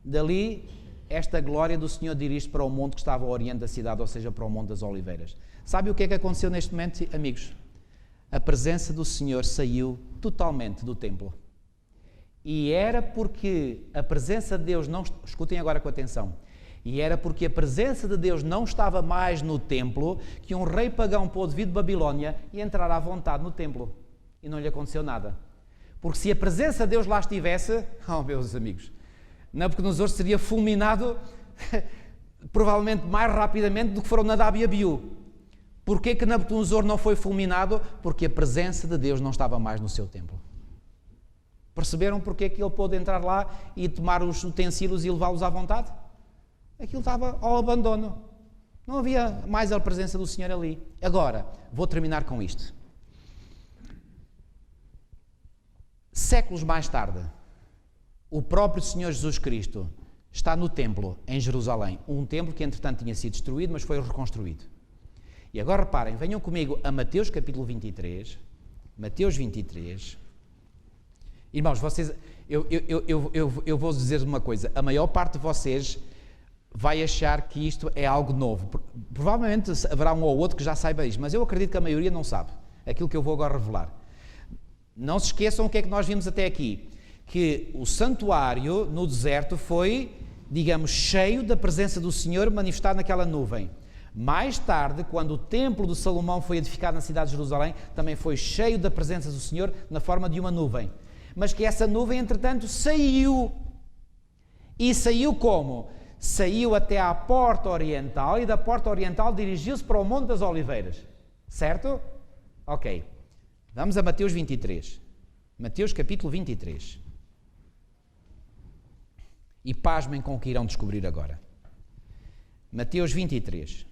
Dali esta glória do Senhor dirige para o monte que estava ao oriente da cidade, ou seja, para o Monte das Oliveiras. Sabe o que é que aconteceu neste momento, amigos? A presença do Senhor saiu totalmente do templo. E era porque a presença de Deus não... Escutem agora com atenção. E era porque a presença de Deus não estava mais no templo que um rei pagão pôde vir de Babilónia e entrar à vontade no templo. E não lhe aconteceu nada. Porque se a presença de Deus lá estivesse... Oh, meus amigos... Nabucodonosor seria fulminado provavelmente mais rapidamente do que foram Nadab e Abiú. Porquê que Nabucodonosor não foi fulminado? Porque a presença de Deus não estava mais no seu templo. Perceberam porque é que ele pôde entrar lá e tomar os utensílios e levá-los à vontade? Aquilo estava ao abandono. Não havia mais a presença do Senhor ali. Agora, vou terminar com isto. Séculos mais tarde, o próprio Senhor Jesus Cristo está no templo em Jerusalém, um templo que entretanto tinha sido destruído, mas foi reconstruído. E agora reparem, venham comigo a Mateus capítulo 23, Mateus 23. Irmãos, vocês, eu vou dizer uma coisa, a maior parte de vocês vai achar que isto é algo novo. Provavelmente haverá um ou outro que já saiba isto, mas eu acredito que a maioria não sabe aquilo que eu vou agora revelar. Não se esqueçam o que é que nós vimos até aqui. Que o santuário no deserto foi, digamos, cheio da presença do Senhor manifestado naquela nuvem. Mais tarde, quando o templo de Salomão foi edificado na cidade de Jerusalém, também foi cheio da presença do Senhor na forma de uma nuvem. Mas que essa nuvem, entretanto, saiu. E saiu como? Saiu até à porta oriental e da porta oriental dirigiu-se para o Monte das Oliveiras. Certo? Ok. Vamos a Mateus 23. Mateus capítulo 23. E pasmem com o que irão descobrir agora. Mateus 23.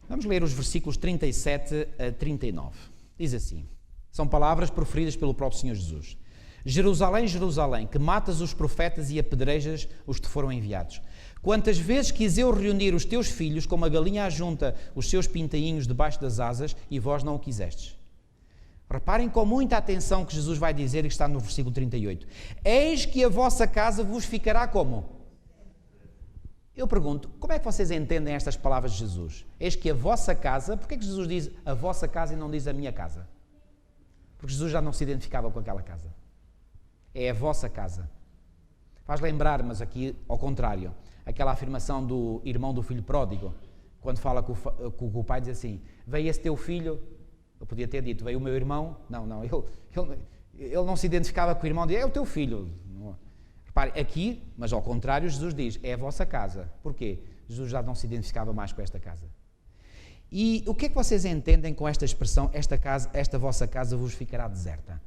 Vamos ler os versículos 37 a 39. Diz assim, são palavras proferidas pelo próprio Senhor Jesus. Jerusalém, Jerusalém, que matas os profetas e apedrejas os que te foram enviados. Quantas vezes quis eu reunir os teus filhos, como a galinha ajunta os seus pintainhos debaixo das asas, e vós não o quisestes. Reparem com muita atenção que Jesus vai dizer, e que está no versículo 38. Eis que a vossa casa vos ficará como? Eu pergunto, como é que vocês entendem estas palavras de Jesus? Eis que a vossa casa, porquê que Jesus diz a vossa casa e não diz a minha casa? Porque Jesus já não se identificava com aquela casa. É a vossa casa. Faz lembrar, mas aqui ao contrário, aquela afirmação do irmão do filho pródigo, quando fala com o pai, diz assim, veio esse teu filho... Eu podia ter dito, veio o meu irmão. Não, ele não se identificava com o irmão, é o teu filho. Repare, aqui, mas ao contrário, Jesus diz, é a vossa casa. Porquê? Jesus já não se identificava mais com esta casa. E o que é que vocês entendem com esta expressão, esta vossa casa vos ficará deserta?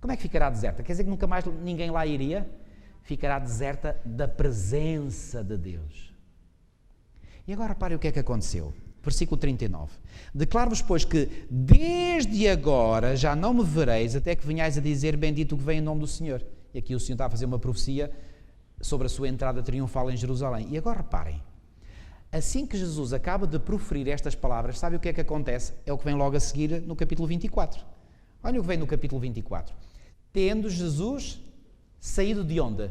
Como é que ficará deserta? Quer dizer que nunca mais ninguém lá iria? Ficará deserta da presença de Deus. E agora reparem o que é que aconteceu. Versículo 39. Declaro-vos, pois, que desde agora já não me vereis até que venhais a dizer bendito o que vem em nome do Senhor. E aqui o Senhor está a fazer uma profecia sobre a sua entrada triunfal em Jerusalém. E agora reparem, assim que Jesus acaba de proferir estas palavras, sabe o que é que acontece? É o que vem logo a seguir no capítulo 24. Olha o que vem no capítulo 24. Tendo Jesus saído de onde?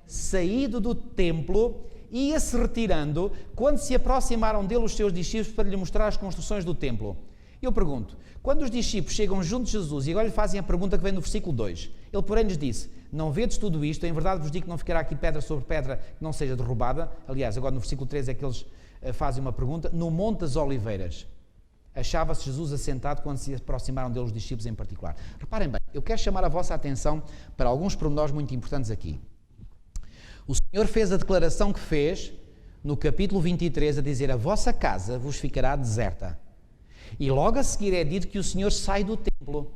Saído do templo, ia-se retirando, quando se aproximaram dele os seus discípulos para lhe mostrar as construções do templo. Eu pergunto, quando os discípulos chegam junto de Jesus e agora lhe fazem a pergunta que vem no versículo 2, ele porém lhes disse, não vedes tudo isto, em verdade vos digo que não ficará aqui pedra sobre pedra que não seja derrubada. Aliás, agora no versículo 3 é que eles fazem uma pergunta, no Monte das Oliveiras. Achava-se Jesus assentado quando se aproximaram dele os discípulos em particular. Reparem bem, eu quero chamar a vossa atenção para alguns pormenores muito importantes aqui. O Senhor fez a declaração que fez no capítulo 23, a dizer: a vossa casa vos ficará deserta. E logo a seguir é dito que o Senhor sai do templo.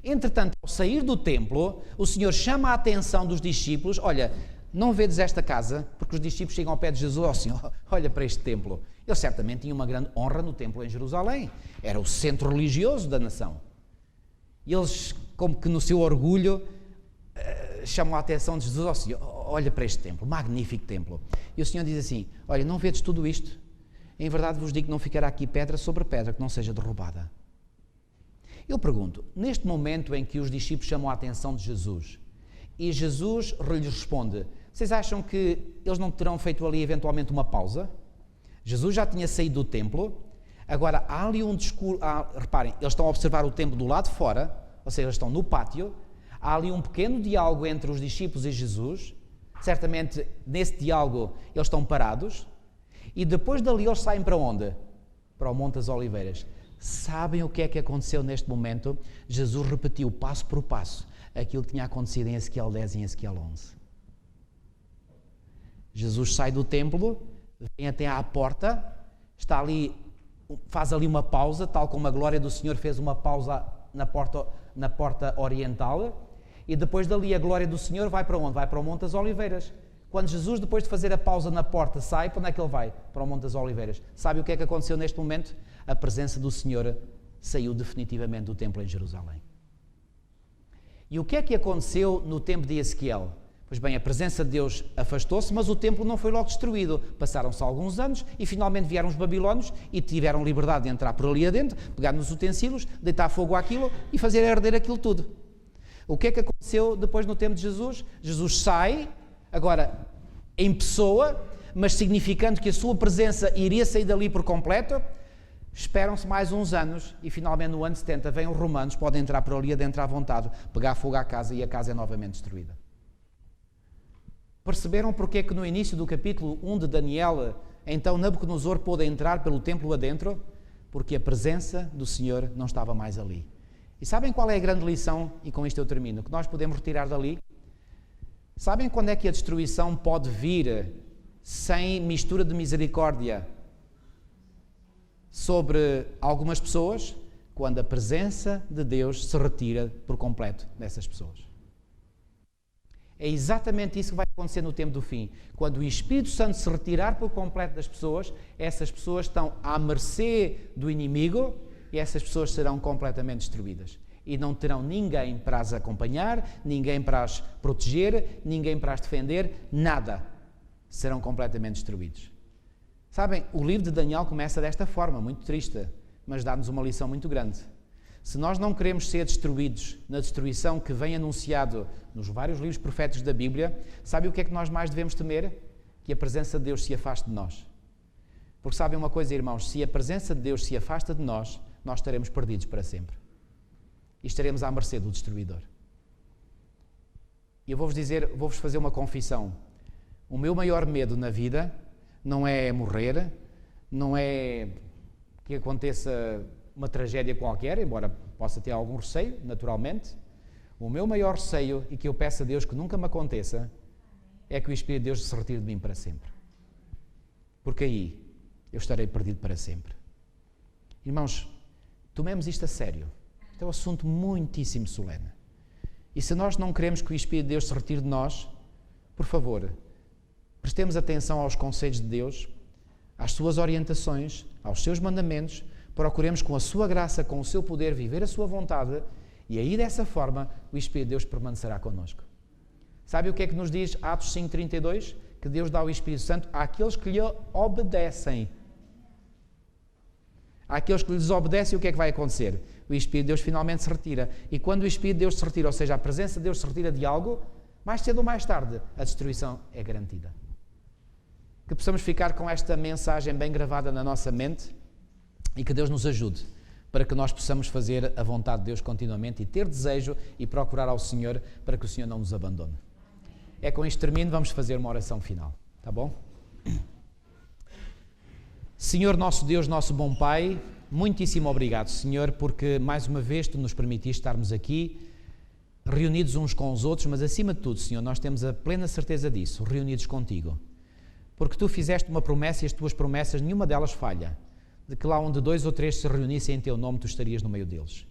Entretanto, ao sair do templo, o Senhor chama a atenção dos discípulos: olha, não vedes esta casa? Porque os discípulos chegam ao pé de Jesus: ó Senhor, olha para este templo. Ele certamente tinha uma grande honra no templo em Jerusalém. Era o centro religioso da nação. E eles, como que no seu orgulho, chamam a atenção de Jesus: ó Senhor, olha para este templo, magnífico templo. E o Senhor diz assim: olha, não vedes tudo isto? Em verdade vos digo que não ficará aqui pedra sobre pedra que não seja derrubada. Eu pergunto, neste momento em que os discípulos chamam a atenção de Jesus, e Jesus lhes responde, vocês acham que eles não terão feito ali eventualmente uma pausa? Jesus já tinha saído do templo, agora há ali um discurso, reparem, eles estão a observar o templo do lado de fora, ou seja, eles estão no pátio, há ali um pequeno diálogo entre os discípulos e Jesus, certamente nesse diálogo eles estão parados, e depois dali eles saem para onde? Para o Monte das Oliveiras. Sabem o que é que aconteceu neste momento? Jesus repetiu passo por passo aquilo que tinha acontecido em Ezequiel 10 e em Ezequiel 11. Jesus sai do templo, vem até à porta, está ali, faz ali uma pausa, tal como a glória do Senhor fez uma pausa na porta oriental, e depois dali a glória do Senhor vai para onde? Vai para o Monte das Oliveiras. Quando Jesus, depois de fazer a pausa na porta, sai, para onde é que ele vai? Para o Monte das Oliveiras. Sabe o que é que aconteceu neste momento? A presença do Senhor saiu definitivamente do templo em Jerusalém. E o que é que aconteceu no tempo de Ezequiel? Pois bem, a presença de Deus afastou-se, mas o templo não foi logo destruído. Passaram-se alguns anos e finalmente vieram os babilónios e tiveram liberdade de entrar por ali adentro, pegar nos utensílios, deitar fogo àquilo e fazer arder aquilo tudo. O que é que aconteceu depois no tempo de Jesus? Jesus sai, agora em pessoa, mas significando que a sua presença iria sair dali por completo. Esperam-se mais uns anos e finalmente no ano 70 vêm os romanos, podem entrar por ali adentro à vontade, pegar fogo à casa e a casa é novamente destruída. Perceberam porque é que no início do capítulo 1 de Daniel, então Nabucodonosor pôde entrar pelo templo adentro? Porque a presença do Senhor não estava mais ali. E sabem qual é a grande lição? E com isto eu termino. Que nós podemos retirar dali? Sabem quando é que a destruição pode vir sem mistura de misericórdia sobre algumas pessoas? Quando a presença de Deus se retira por completo dessas pessoas. É exatamente isso que vai acontecer no tempo do fim. Quando o Espírito Santo se retirar por completo das pessoas, essas pessoas estão à mercê do inimigo e essas pessoas serão completamente destruídas. E não terão ninguém para as acompanhar, ninguém para as proteger, ninguém para as defender, nada. Serão completamente destruídos. Sabem, o livro de Daniel começa desta forma, muito triste, mas dá-nos uma lição muito grande. Se nós não queremos ser destruídos na destruição que vem anunciado nos vários livros proféticos da Bíblia, sabe o que é que nós mais devemos temer? Que a presença de Deus se afaste de nós. Porque sabem uma coisa, irmãos, se a presença de Deus se afasta de nós, nós estaremos perdidos para sempre. E estaremos à mercê do destruidor. E eu vou-vos fazer uma confissão. O meu maior medo na vida não é morrer, não é que aconteça uma tragédia qualquer, embora possa ter algum receio, naturalmente. O meu maior receio, e que eu peço a Deus que nunca me aconteça, é que o Espírito de Deus se retire de mim para sempre. Porque aí eu estarei perdido para sempre. Irmãos, tomemos isto a sério. Isto é um assunto muitíssimo solene. E se nós não queremos que o Espírito de Deus se retire de nós, por favor, prestemos atenção aos conselhos de Deus, às suas orientações, aos seus mandamentos, procuremos com a sua graça, com o seu poder, viver a sua vontade, e aí dessa forma o Espírito de Deus permanecerá connosco. Sabe o que é que nos diz Atos 5,32? Que Deus dá o Espírito Santo àqueles que lhe obedecem. Àqueles que lhe desobedecem, o que é que vai acontecer? O Espírito de Deus finalmente se retira. E quando o Espírito de Deus se retira, ou seja, a presença de Deus se retira de algo, mais cedo ou mais tarde, a destruição é garantida. Que possamos ficar com esta mensagem bem gravada na nossa mente e que Deus nos ajude para que nós possamos fazer a vontade de Deus continuamente e ter desejo e procurar ao Senhor para que o Senhor não nos abandone. É com isto que termino, vamos fazer uma oração final, tá bom? Senhor nosso Deus, nosso bom Pai, Muitíssimo obrigado, Senhor, porque mais uma vez Tu nos permitiste estarmos aqui, reunidos uns com os outros, mas acima de tudo, Senhor, nós temos a plena certeza disso, reunidos contigo. Porque Tu fizeste uma promessa e as Tuas promessas, nenhuma delas falha, de que lá onde 2 ou 3 se reunissem em Teu nome, Tu estarias no meio deles.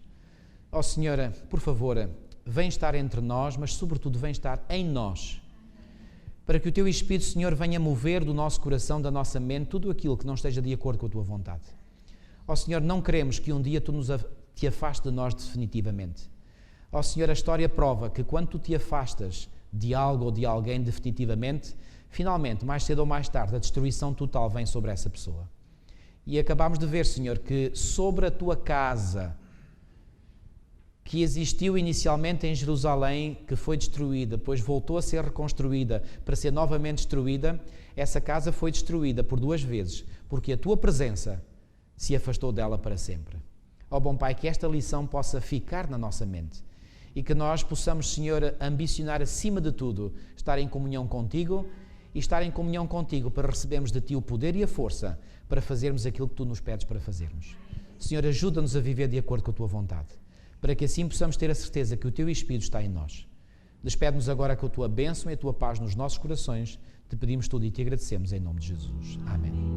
Ó Senhor, por favor, vem estar entre nós, mas sobretudo vem estar em nós, para que o Teu Espírito, Senhor, venha mover do nosso coração, da nossa mente, tudo aquilo que não esteja de acordo com a Tua vontade. Ó Senhor, não queremos que um dia Tu te afastes de nós definitivamente. Ó Senhor, a história prova que quando Tu te afastas de algo ou de alguém definitivamente, finalmente, mais cedo ou mais tarde, a destruição total vem sobre essa pessoa. E acabamos de ver, Senhor, que sobre a Tua casa, que existiu inicialmente em Jerusalém, que foi destruída, depois voltou a ser reconstruída para ser novamente destruída, essa casa foi destruída por 2 vezes, porque a Tua presença se afastou dela para sempre. Ó bom Pai, que esta lição possa ficar na nossa mente e que nós possamos, Senhor, ambicionar acima de tudo, estar em comunhão Contigo e estar em comunhão Contigo para recebermos de Ti o poder e a força para fazermos aquilo que Tu nos pedes para fazermos. Senhor, ajuda-nos a viver de acordo com a Tua vontade, para que assim possamos ter a certeza que o Teu Espírito está em nós. Despede-nos agora com a Tua bênção e a Tua paz nos nossos corações. Te pedimos tudo e Te agradecemos em nome de Jesus. Amém.